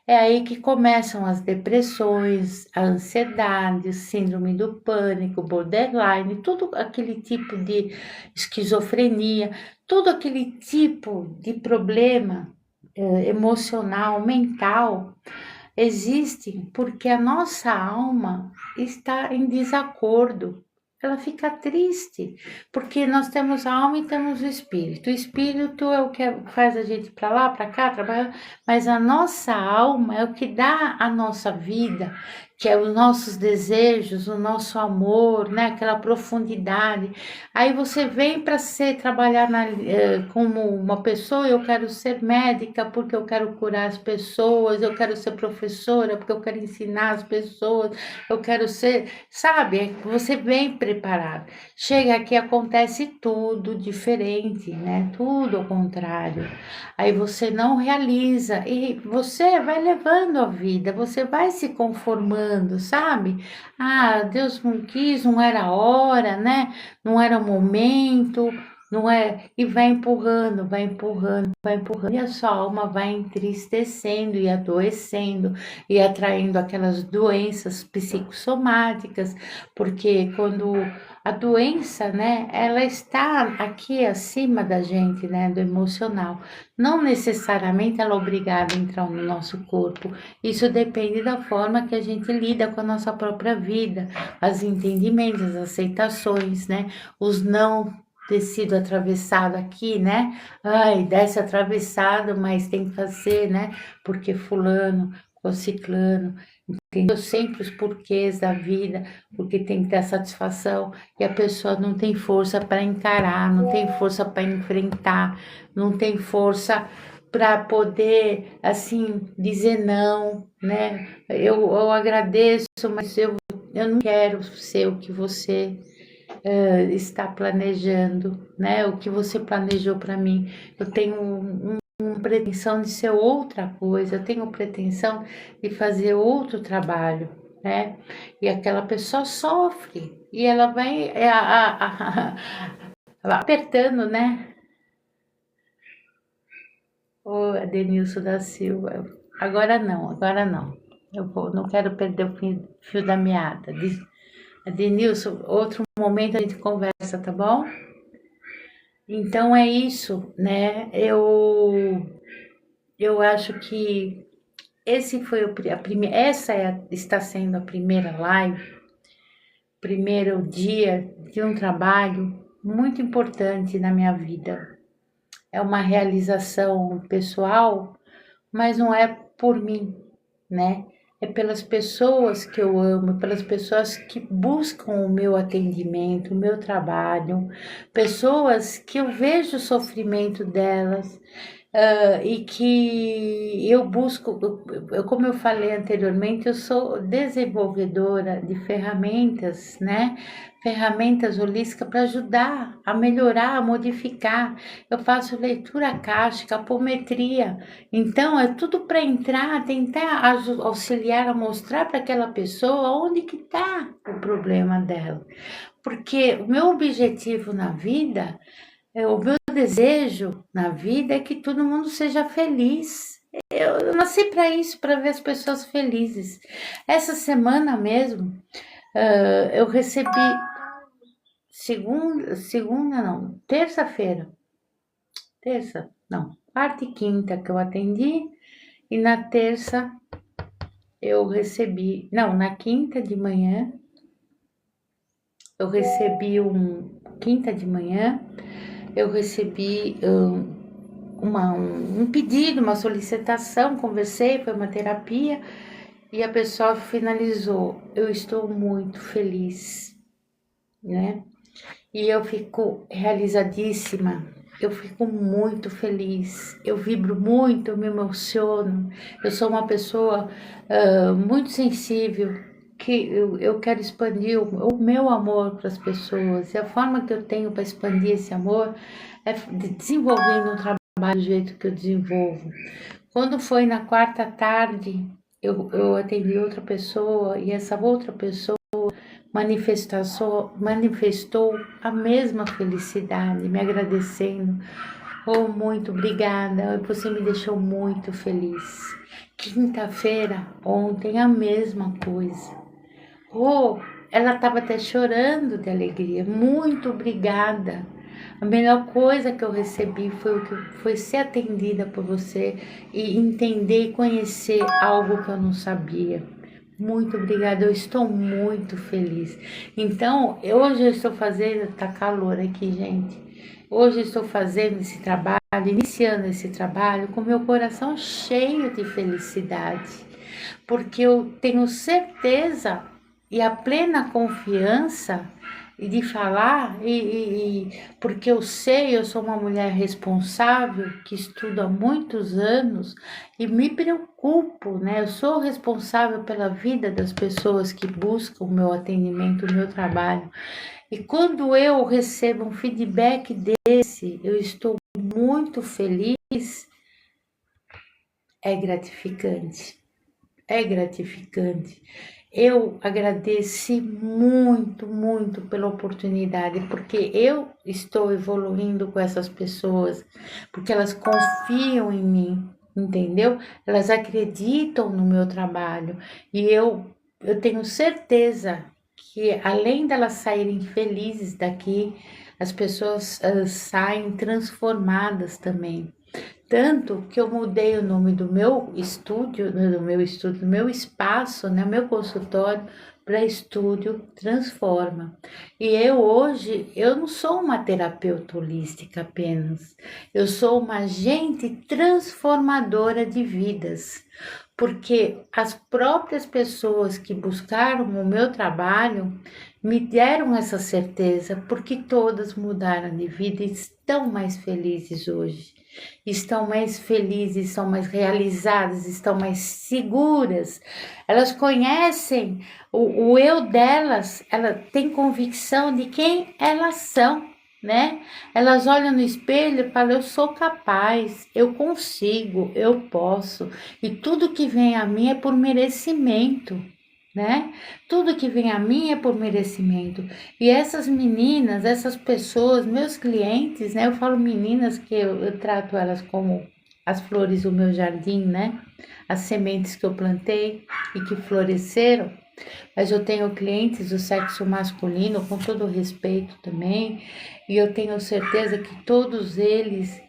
É aí que começam as depressões, a ansiedade, síndrome do pânico, borderline, tudo aquele tipo de esquizofrenia, todo aquele tipo de problema emocional, mental existem porque a nossa alma está em desacordo. Ela fica triste, porque nós temos a alma e temos o espírito. O espírito é o que faz a gente para lá, para cá, trabalhar, mas a nossa alma é o que dá a nossa vida, que é os nossos desejos, o nosso amor, né? Aquela profundidade. Aí você vem para ser trabalhar como uma pessoa, eu quero ser médica porque eu quero curar as pessoas, eu quero ser professora porque eu quero ensinar as pessoas, eu quero ser, sabe? Você vem preparado. Chega aqui, acontece tudo diferente, né? Tudo ao contrário. Aí você não realiza e você vai levando a vida, você vai se conformando, sabe? Ah, Deus não quis, não era a hora, né? Não era o momento, não é? E vai empurrando, vai empurrando, vai empurrando, e a sua alma vai entristecendo e adoecendo e atraindo aquelas doenças psicossomáticas, porque quando a doença, né, ela está aqui acima da gente, né, do emocional. Não necessariamente ela é obrigada a entrar no nosso corpo. Isso depende da forma que a gente lida com a nossa própria vida, os entendimentos, as aceitações, né, os não ter sido atravessado aqui, né? Ai, desce atravessado, mas tem que fazer, né? Porque fulano, ou ciclano, entendeu? Sempre os porquês da vida, porque tem que ter satisfação e a pessoa não tem força para encarar, não tem força para enfrentar, não tem força para poder, assim, dizer não, né? Eu agradeço, mas eu não quero ser o que você está planejando, né? O que você planejou para mim. Eu tenho uma pretensão de ser outra coisa, eu tenho pretensão de fazer outro trabalho, né? E aquela pessoa sofre e ela vai apertando, né? O Adenilson da Silva. Agora não, agora não. Não quero perder o fio da meada. Adenilson, outro momento a gente conversa, tá bom? Então é isso, né? Eu acho que esse foi a primeira, está sendo a primeira live, primeiro dia de um trabalho muito importante na minha vida. É uma realização pessoal, mas não é por mim, né? É pelas pessoas que eu amo, pelas pessoas que buscam o meu atendimento, o meu trabalho, pessoas que eu vejo o sofrimento delas, e que eu busco, como eu falei anteriormente, eu sou desenvolvedora de ferramentas, né? Ferramentas holísticas para ajudar a melhorar, a modificar. Eu faço leitura akáshica, apometria. Então, é tudo para entrar, tentar auxiliar a mostrar para aquela pessoa onde que está o problema dela. Porque o meu objetivo na vida, o meu desejo na vida é que todo mundo seja feliz. Eu nasci para isso, para ver as pessoas felizes. Essa semana mesmo, eu recebi segunda não, terça, não, quarta e quinta que eu atendi, e na terça eu recebi, não, na quinta de manhã, eu recebi quinta de manhã, eu recebi um pedido, uma solicitação, conversei, foi uma terapia, e a pessoa finalizou, eu estou muito feliz, né? E eu fico realizadíssima, eu fico muito feliz, eu vibro muito, eu me emociono, eu sou uma pessoa muito sensível, que eu quero expandir o meu amor para as pessoas, e a forma que eu tenho para expandir esse amor é desenvolvendo um trabalho do jeito que eu desenvolvo. Quando foi na quarta tarde, eu atendi outra pessoa, e essa outra pessoa manifestou a mesma felicidade, me agradecendo. Oh, muito obrigada, você me deixou muito feliz. Quinta-feira, ontem, a mesma coisa. Oh, ela estava até chorando de alegria. Muito obrigada. A melhor coisa que eu recebi foi ser atendida por você e entender e conhecer algo que eu não sabia. Muito obrigada, eu estou muito feliz. Então, hoje eu estou fazendo, tá calor aqui, gente. Hoje eu estou fazendo esse trabalho, iniciando esse trabalho com meu coração cheio de felicidade, porque eu tenho certeza e a plena confiança de falar, porque eu sei, eu sou uma mulher responsável que estudo há muitos anos e me preocupo, né? Eu sou responsável pela vida das pessoas que buscam o meu atendimento, o meu trabalho. E quando eu recebo um feedback desse, eu estou muito feliz, é gratificante. É gratificante. Eu agradeci muito, muito pela oportunidade, porque eu estou evoluindo com essas pessoas, porque elas confiam em mim, entendeu? Elas acreditam no meu trabalho e eu tenho certeza que além delas saírem felizes daqui, as pessoas saem transformadas também. Tanto que eu mudei o nome do meu espaço, né, meu consultório, para Estúdio Transforma. E eu hoje, eu não sou uma terapeuta holística apenas, eu sou uma agente transformadora de vidas, porque as próprias pessoas que buscaram o meu trabalho me deram essa certeza, porque todas mudaram de vida e estão mais felizes hoje, estão mais felizes, estão mais realizadas, estão mais seguras. Elas conhecem o eu delas, ela tem convicção de quem elas são, né? Elas olham no espelho e falam: eu sou capaz, eu consigo, eu posso, e tudo que vem a mim é por merecimento, né? Tudo que vem a mim é por merecimento. E essas meninas, essas pessoas, meus clientes, né? Eu falo meninas que eu trato elas como as flores do meu jardim, né? As sementes que eu plantei e que floresceram. Mas eu tenho clientes do sexo masculino, com todo respeito também, e eu tenho certeza que todos eles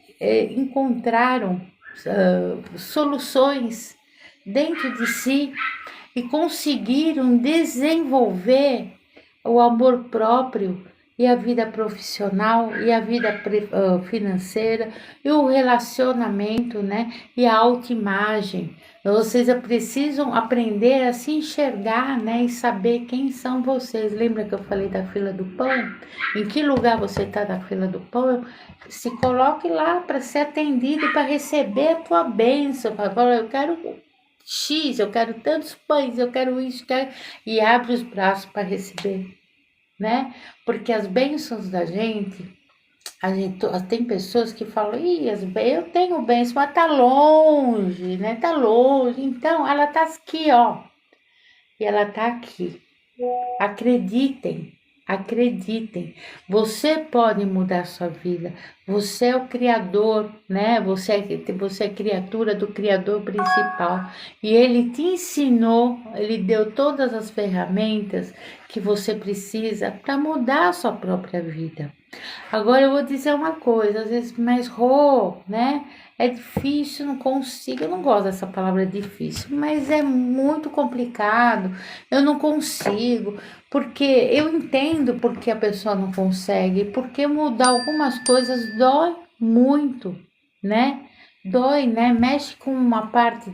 encontraram soluções dentro de si e conseguiram desenvolver o amor próprio e a vida profissional e a vida financeira e o relacionamento, né? E a autoimagem. Vocês precisam aprender a se enxergar, né? E saber quem são vocês. Lembra que eu falei da fila do pão? Em que lugar você está na fila do pão? Se coloque lá para ser atendido e para receber a tua bênção. Fala, eu quero X, eu quero tantos pães, eu quero isso, quero... e abre os braços para receber, né? Porque as bênçãos da gente, a gente tem pessoas que falam: ih, eu tenho bênção, mas tá longe, né? Tá longe. Então, ela tá aqui, ó. E ela tá aqui. Acreditem, acreditem. Você pode mudar sua vida. Você é o criador, né? Você é criatura do criador principal. E ele te ensinou, ele deu todas as ferramentas que você precisa para mudar a sua própria vida. Agora eu vou dizer uma coisa, às vezes, mas Rô, né? É difícil, não consigo, eu não gosto dessa palavra difícil, mas é muito complicado, eu não consigo, porque eu entendo porque a pessoa não consegue, porque mudar algumas coisas dói muito, né? Dói, né? Mexe com uma parte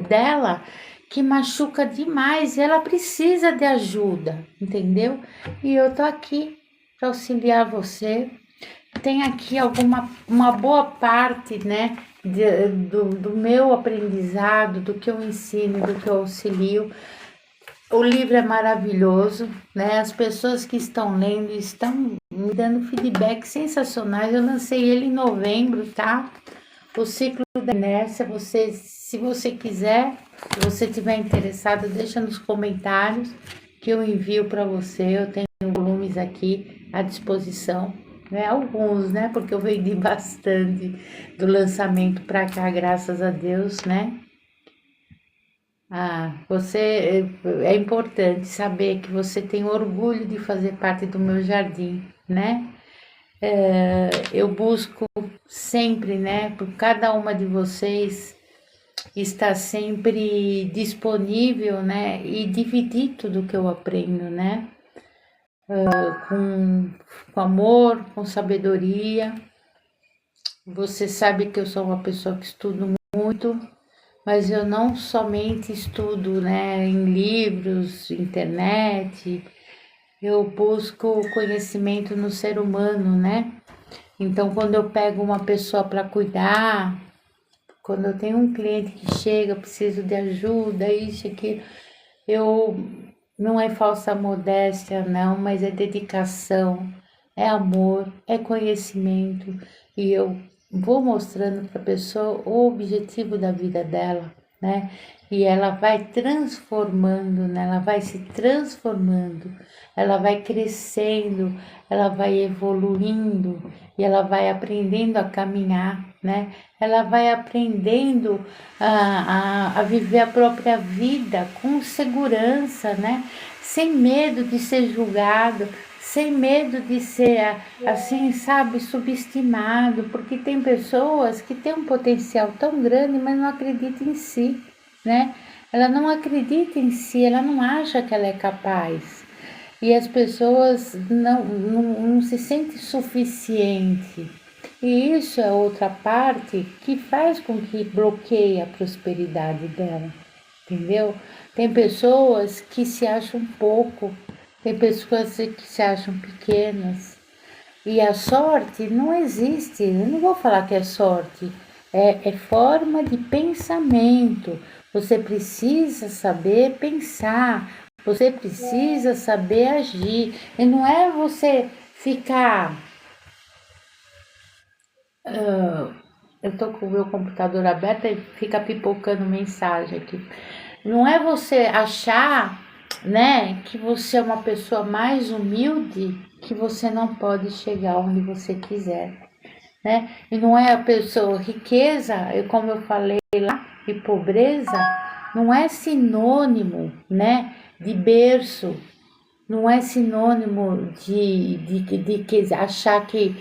dela que machuca demais e ela precisa de ajuda, entendeu? E eu tô aqui para auxiliar você. Tem aqui uma boa parte, né, do meu aprendizado, do que eu ensino, do que eu auxilio. O livro é maravilhoso, né? As pessoas que estão lendo estão me dando feedback sensacionais. Eu lancei ele em novembro, tá? O ciclo da inércia. Você, se você quiser, se você tiver interessado, deixa nos comentários que eu envio para você. Eu tenho volumes aqui à disposição, né? Alguns, né? Porque eu vendi bastante do lançamento para cá, graças a Deus, né? Você é importante saber que você tem orgulho de fazer parte do meu jardim, né? Eu busco sempre, né, por cada uma de vocês estar sempre disponível, né, e dividir tudo que eu aprendo, né, com, com amor, com sabedoria. Você sabe que eu sou uma pessoa que estudo muito, mas eu não somente estudo, né, em livros, internet, eu busco conhecimento no ser humano, né? Então, quando eu pego uma pessoa para cuidar, quando eu tenho um cliente que chega, eu preciso de ajuda, isso, aquilo, eu não é falsa modéstia, não, mas é dedicação, é amor, é conhecimento, e eu vou mostrando para a pessoa o objetivo da vida dela, né? E ela vai transformando, né? Ela vai se transformando, ela vai crescendo, ela vai evoluindo e ela vai aprendendo a caminhar, né? Ela vai aprendendo a viver a própria vida com segurança, né? Sem medo de ser julgado, sem medo de ser assim, sabe, subestimado, porque tem pessoas que têm um potencial tão grande, mas não acreditam em si, né? Ela não acredita em si, ela não acha que ela é capaz. E as pessoas não se sentem suficiente. E isso é outra parte que faz com que bloqueie a prosperidade dela, entendeu? Tem pessoas que se acham pouco, tem pessoas que se acham pequenas. E a sorte não existe, eu não vou falar que é sorte, é forma de pensamento. Você precisa saber pensar, você precisa saber agir. E não é você ficar. Eu tô com o meu computador aberto e fica pipocando mensagem aqui. Não é você achar, né, que você é uma pessoa mais humilde, que você não pode chegar onde você quiser, né? E não é a pessoa riqueza, como eu falei lá, e pobreza, não é sinônimo, né, de berço, não é sinônimo de achar que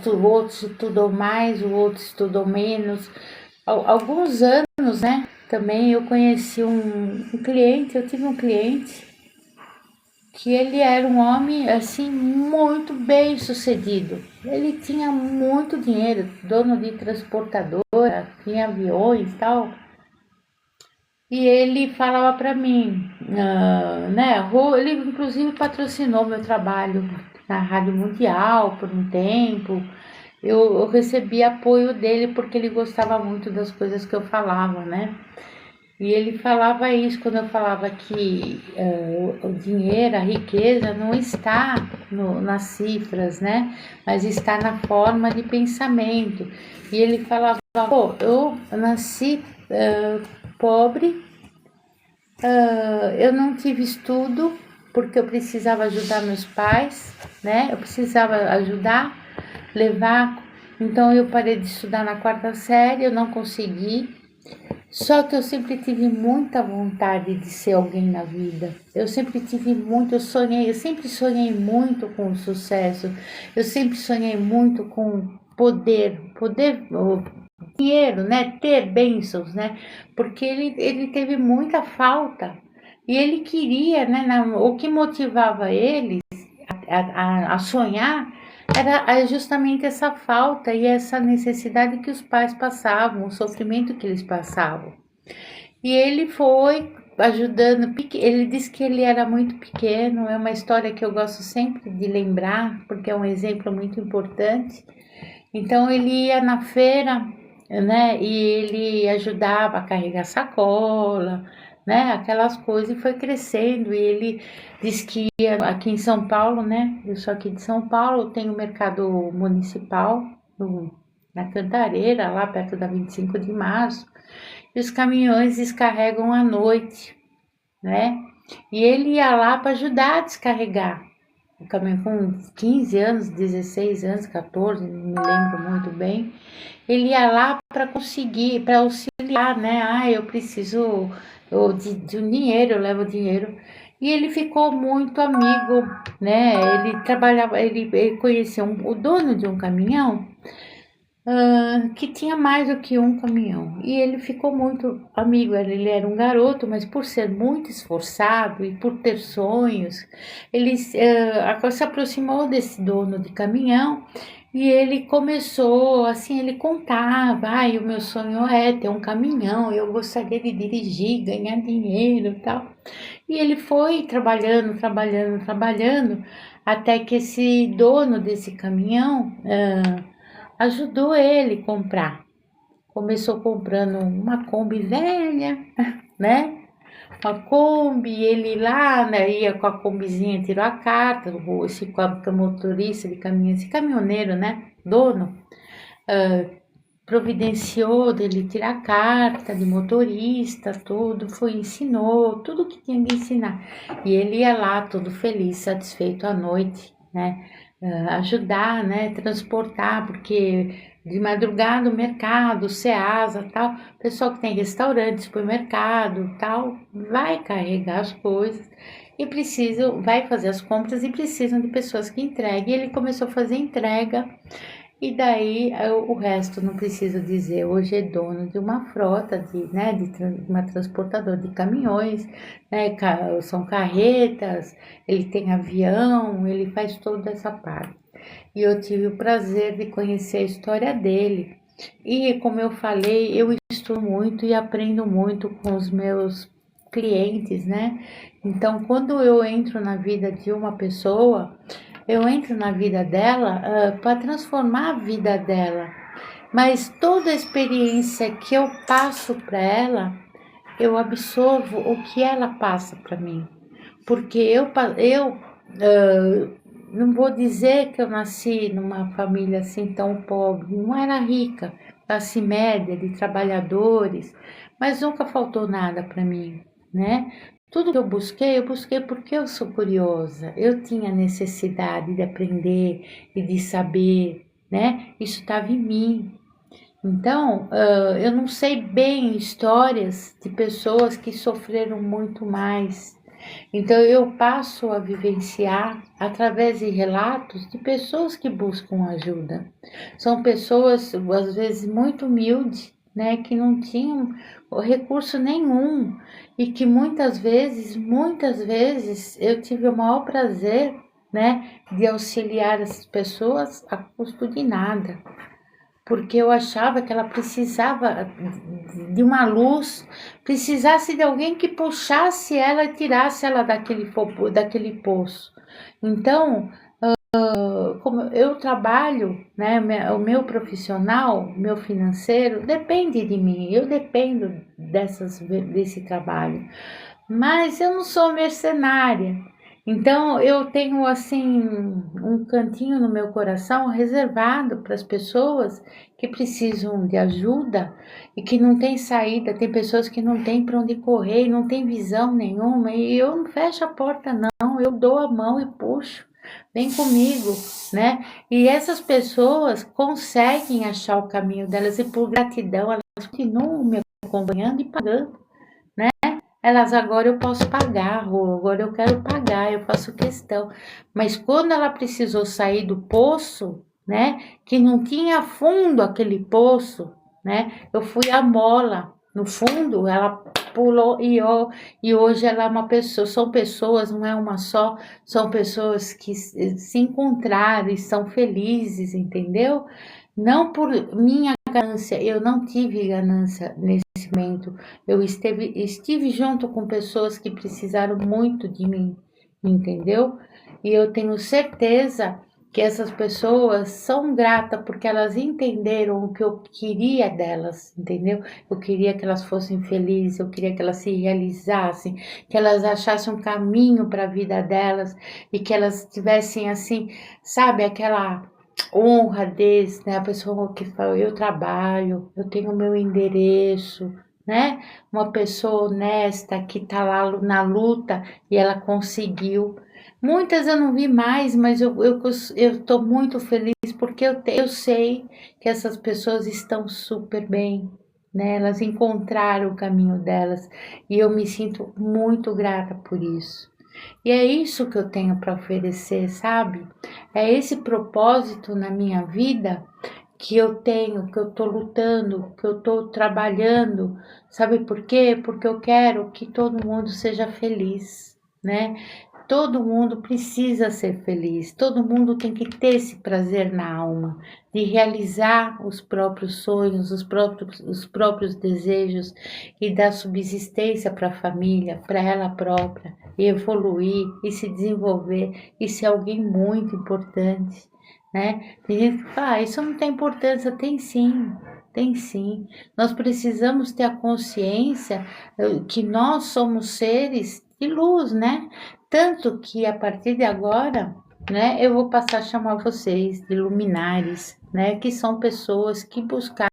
o outro estudou mais, o outro estudou menos. Alguns anos, né? Também eu conheci um cliente, eu tive um cliente que ele era um homem assim muito bem sucedido. Ele tinha muito dinheiro, dono de transportadora, tinha aviões e tal. E ele falava para mim, né? Ele inclusive patrocinou meu trabalho na Rádio Mundial por um tempo. Eu recebi apoio dele porque ele gostava muito das coisas que eu falava, né? E ele falava isso quando eu falava que o dinheiro, a riqueza não está nas cifras, né? Mas está na forma de pensamento. E ele falava, pô, eu nasci pobre, eu não tive estudo porque eu precisava ajudar meus pais, né? Eu precisava ajudar, levar. Então eu parei de estudar na quarta série, eu não consegui. Só que eu sempre tive muita vontade de ser alguém na vida. Eu sempre tive muito, eu sempre sonhei muito com o sucesso. Eu sempre sonhei muito com poder, o dinheiro, né? Ter bênçãos, né? Porque ele teve muita falta. E ele queria, né? O que motivava ele a sonhar era justamente essa falta e essa necessidade que os pais passavam, o sofrimento que eles passavam. E ele foi ajudando, ele disse que ele era muito pequeno, é uma história que eu gosto sempre de lembrar, porque é um exemplo muito importante. Então ele ia na feira, né, e ele ajudava a carregar sacola, né, aquelas coisas, e foi crescendo. E ele disse que ia aqui em São Paulo, né, eu sou aqui de São Paulo, tem o mercado municipal na Cantareira, lá perto da 25 de março, e os caminhões descarregam à noite, né? E ele ia lá para ajudar a descarregar. O caminhão com 15 anos, 16 anos, 14, não me lembro muito bem. Ele ia lá para conseguir, para auxiliar, né? Ah, eu preciso de um dinheiro, eu levo dinheiro. E ele ficou muito amigo, né? Ele trabalhava, ele conheceu o dono de um caminhão, que tinha mais do que um caminhão. E ele ficou muito amigo. Ele era um garoto, mas por ser muito esforçado e por ter sonhos, ele se aproximou desse dono de caminhão. E ele começou, assim, ele contava, ai, o meu sonho é ter um caminhão, eu gostaria de dirigir, ganhar dinheiro e tal. E ele foi trabalhando, trabalhando, trabalhando, até que esse dono desse caminhão ajudou ele a comprar. Começou comprando uma Kombi velha, né? Uma Kombi, ele lá, né, ia com a Kombizinha, tirou a carta, esse motorista de caminhão, esse caminhoneiro, né? Dono, providenciou dele tirar a carta de motorista, tudo, foi, ensinou tudo que tinha que ensinar. E ele ia lá todo feliz, satisfeito à noite, né? Ajudar, né? Transportar, porque de madrugada o mercado, o Ceasa, tal, pessoal que tem restaurante, supermercado, tal, vai carregar as coisas e vai fazer as compras e precisam de pessoas que entreguem. E ele começou a fazer entrega. E daí o resto não preciso dizer. Hoje é dono de uma frota, né, uma transportadora de caminhões, né, são carretas, ele tem avião, ele faz toda essa parte. E eu tive o prazer de conhecer a história dele. E como eu falei, eu estudo muito e aprendo muito com os meus clientes, né? Então, quando eu entro na vida de uma pessoa, eu entro na vida dela para transformar a vida dela. Mas toda a experiência que eu passo para ela, eu absorvo o que ela passa para mim. Porque eu não vou dizer que eu nasci numa família assim tão pobre, não era rica, classe média, de trabalhadores, mas nunca faltou nada para mim, né? Tudo que eu busquei porque eu sou curiosa, eu tinha necessidade de aprender e de saber, né? Isso estava em mim. Então, eu não sei bem histórias de pessoas que sofreram muito mais. Então, eu passo a vivenciar através de relatos de pessoas que buscam ajuda. São pessoas, às vezes, muito humildes, né, que não tinham recurso nenhum e que muitas vezes, eu tive o maior prazer, né, de auxiliar essas pessoas a custo de nada, porque eu achava que ela precisava de uma luz, precisasse de alguém que puxasse ela e tirasse ela daquele poço. Então, como eu trabalho, né, o meu profissional, meu financeiro, depende de mim, eu dependo desse trabalho, mas eu não sou mercenária. Então eu tenho assim um cantinho no meu coração reservado para as pessoas que precisam de ajuda e que não tem saída. Tem pessoas que não têm para onde correr, não tem visão nenhuma, e eu não fecho a porta não, eu dou a mão e puxo. Vem comigo, né? E essas pessoas conseguem achar o caminho delas e por gratidão elas continuam me acompanhando e pagando, né? Elas agora eu posso pagar, ou agora eu quero pagar, eu faço questão. Mas quando ela precisou sair do poço, né? Que não tinha fundo aquele poço, né? Eu fui a mola. No fundo, ela pulou e hoje ela é uma pessoa, são pessoas, não é uma só, são pessoas que se encontraram e são felizes, entendeu? Não por minha ganância, eu não tive ganância nesse momento. Eu estive junto com pessoas que precisaram muito de mim, entendeu? E eu tenho certeza que essas pessoas são gratas porque elas entenderam o que eu queria delas, entendeu? Eu queria que elas fossem felizes, eu queria que elas se realizassem, que elas achassem um caminho para a vida delas e que elas tivessem assim, sabe, aquela honradez, né? A pessoa que fala, eu trabalho, eu tenho meu endereço, né? Uma pessoa honesta que tá lá na luta e ela conseguiu. Muitas eu não vi mais, mas eu tô muito feliz porque eu sei que essas pessoas estão super bem, né? Elas encontraram o caminho delas e eu me sinto muito grata por isso. E é isso que eu tenho para oferecer, sabe? É esse propósito na minha vida que eu tenho, que eu estou lutando, que eu estou trabalhando. Sabe por quê? Porque eu quero que todo mundo seja feliz, né? Todo mundo precisa ser feliz, todo mundo tem que ter esse prazer na alma, de realizar os próprios sonhos, os próprios desejos e dar subsistência para a família, para ela própria, e evoluir e se desenvolver e ser alguém muito importante, né? Tem gente que fala, isso não tem importância, tem sim. Tem sim. Nós precisamos ter a consciência que nós somos seres de luz, né? Tanto que a partir de agora, né, eu vou passar a chamar vocês de luminares, né, que são pessoas que buscaram,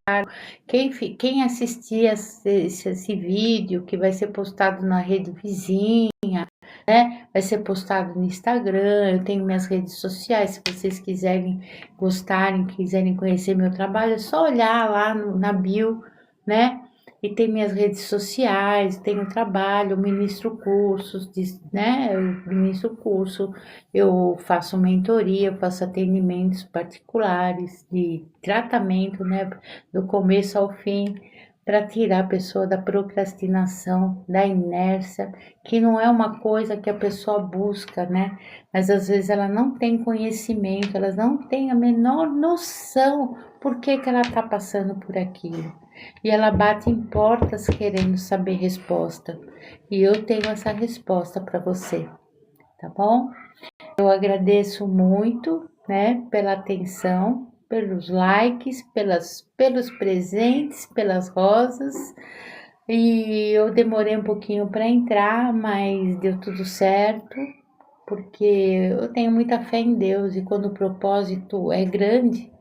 quem assistir esse vídeo que vai ser postado na rede vizinha, né, vai ser postado no Instagram, eu tenho minhas redes sociais, se vocês quiserem gostarem, quiserem conhecer meu trabalho, é só olhar lá na bio, né, e tem minhas redes sociais, tenho trabalho, eu ministro cursos, né? Eu ministro curso, eu faço mentoria, eu faço atendimentos particulares de tratamento, né? Do começo ao fim, para tirar a pessoa da procrastinação, da inércia, que não é uma coisa que a pessoa busca, né? Mas às vezes ela não tem conhecimento, elas não têm a menor noção por que ela está passando por aquilo. E ela bate em portas querendo saber resposta. E eu tenho essa resposta para você, tá bom? Eu agradeço muito, né, pela atenção, pelos likes, pelos presentes, pelas rosas. E eu demorei um pouquinho para entrar, mas deu tudo certo, porque eu tenho muita fé em Deus e quando o propósito é grande,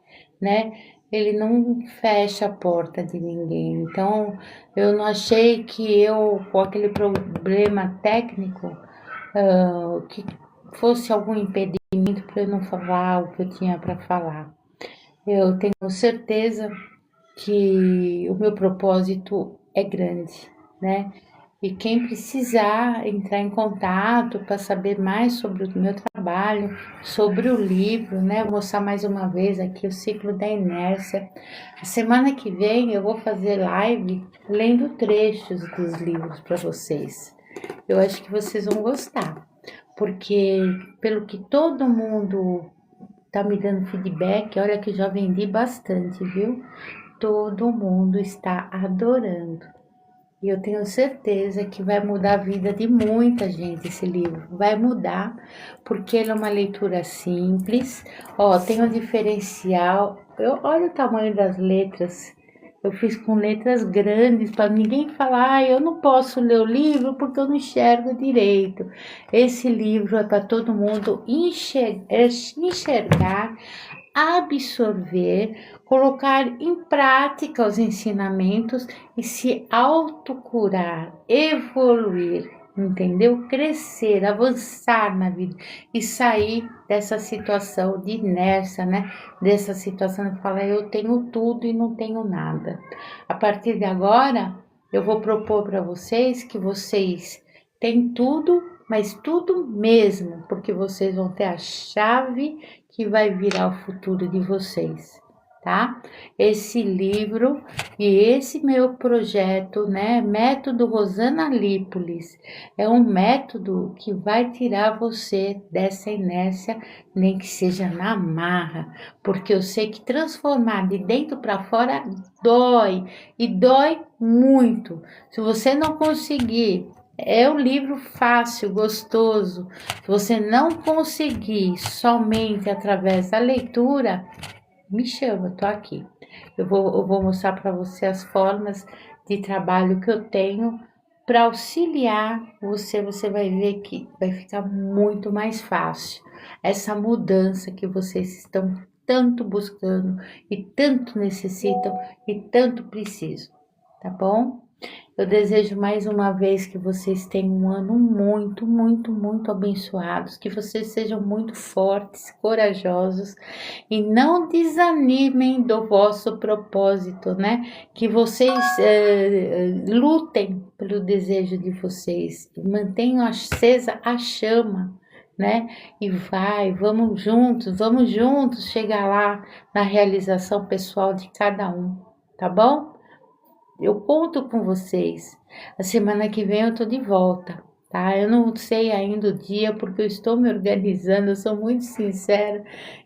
né? Ele não fecha a porta de ninguém. Então, eu não achei que eu, com aquele problema técnico, que fosse algum impedimento para eu não falar o que eu tinha para falar. Eu tenho certeza que o meu propósito é grande, né? E quem precisar entrar em contato para saber mais sobre o meu trabalho, sobre o livro, né? Vou mostrar mais uma vez aqui o ciclo da inércia. A semana que vem eu vou fazer live lendo trechos dos livros para vocês. Eu acho que vocês vão gostar, porque pelo que todo mundo tá me dando feedback, olha que já vendi bastante, viu? Todo mundo está adorando. E eu tenho certeza que vai mudar a vida de muita gente esse livro. Vai mudar, porque ele é uma leitura simples. Ó, tem um diferencial. Olha o tamanho das letras. Eu fiz com letras grandes para ninguém falar, ah, eu não posso ler o livro porque eu não enxergo direito. Esse livro é para todo mundo enxergar, absorver, colocar em prática os ensinamentos e se autocurar, evoluir, entendeu? Crescer, avançar na vida e sair dessa situação de inércia, né? Dessa situação de falar eu tenho tudo e não tenho nada. A partir de agora, eu vou propor para vocês que vocês têm tudo, mas tudo mesmo, porque vocês vão ter a chave que vai virar o futuro de vocês, tá? Esse livro e esse meu projeto, né, Método Rosana Lípolis, é um método que vai tirar você dessa inércia, nem que seja na marra, porque eu sei que transformar de dentro para fora dói, e dói muito. Se você não conseguir, é um livro fácil, gostoso. Se você não conseguir somente através da leitura, me chama, eu tô aqui. Eu vou mostrar para você as formas de trabalho que eu tenho para auxiliar você. Você vai ver que vai ficar muito mais fácil essa mudança que vocês estão tanto buscando e tanto necessitam e tanto precisam, tá bom? Eu desejo mais uma vez que vocês tenham um ano muito, muito, muito abençoados, que vocês sejam muito fortes, corajosos e não desanimem do vosso propósito, né? Que vocês lutem pelo desejo de vocês, mantenham acesa a chama, né? E vamos juntos chegar lá na realização pessoal de cada um, tá bom? Eu conto com vocês. A semana que vem eu tô de volta, tá? Eu não sei ainda o dia porque eu estou me organizando, eu sou muito sincera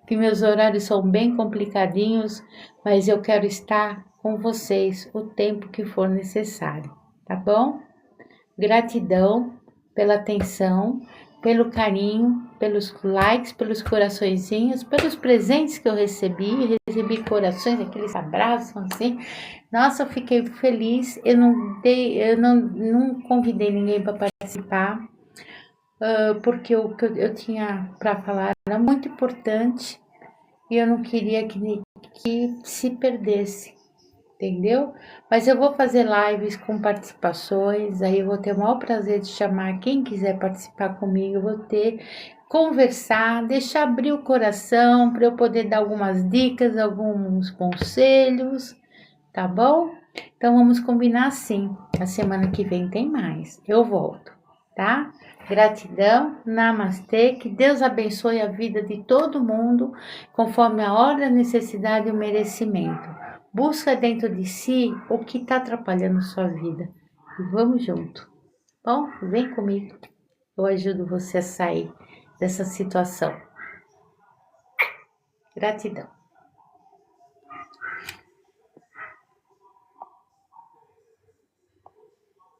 que meus horários são bem complicadinhos, mas eu quero estar com vocês o tempo que for necessário, tá bom? Gratidão pela atenção, pelo carinho, pelos likes, pelos coraçõezinhos, pelos presentes que eu recebi corações, aqueles abraços assim. Nossa, eu fiquei feliz. Eu não convidei ninguém para participar, porque o que eu tinha para falar era muito importante e eu não queria que se perdesse, entendeu? Mas eu vou fazer lives com participações, aí eu vou ter o maior prazer de chamar quem quiser participar comigo, eu vou ter, conversar, deixar abrir o coração para eu poder dar algumas dicas, alguns conselhos, tá bom? Então vamos combinar assim. A semana que vem tem mais. Eu volto, tá? Gratidão, namastê, que Deus abençoe a vida de todo mundo, conforme a ordem, a necessidade e o merecimento. Busca dentro de si o que está atrapalhando sua vida. E vamos junto. Bom, vem comigo. Eu ajudo você a sair dessa situação. Gratidão.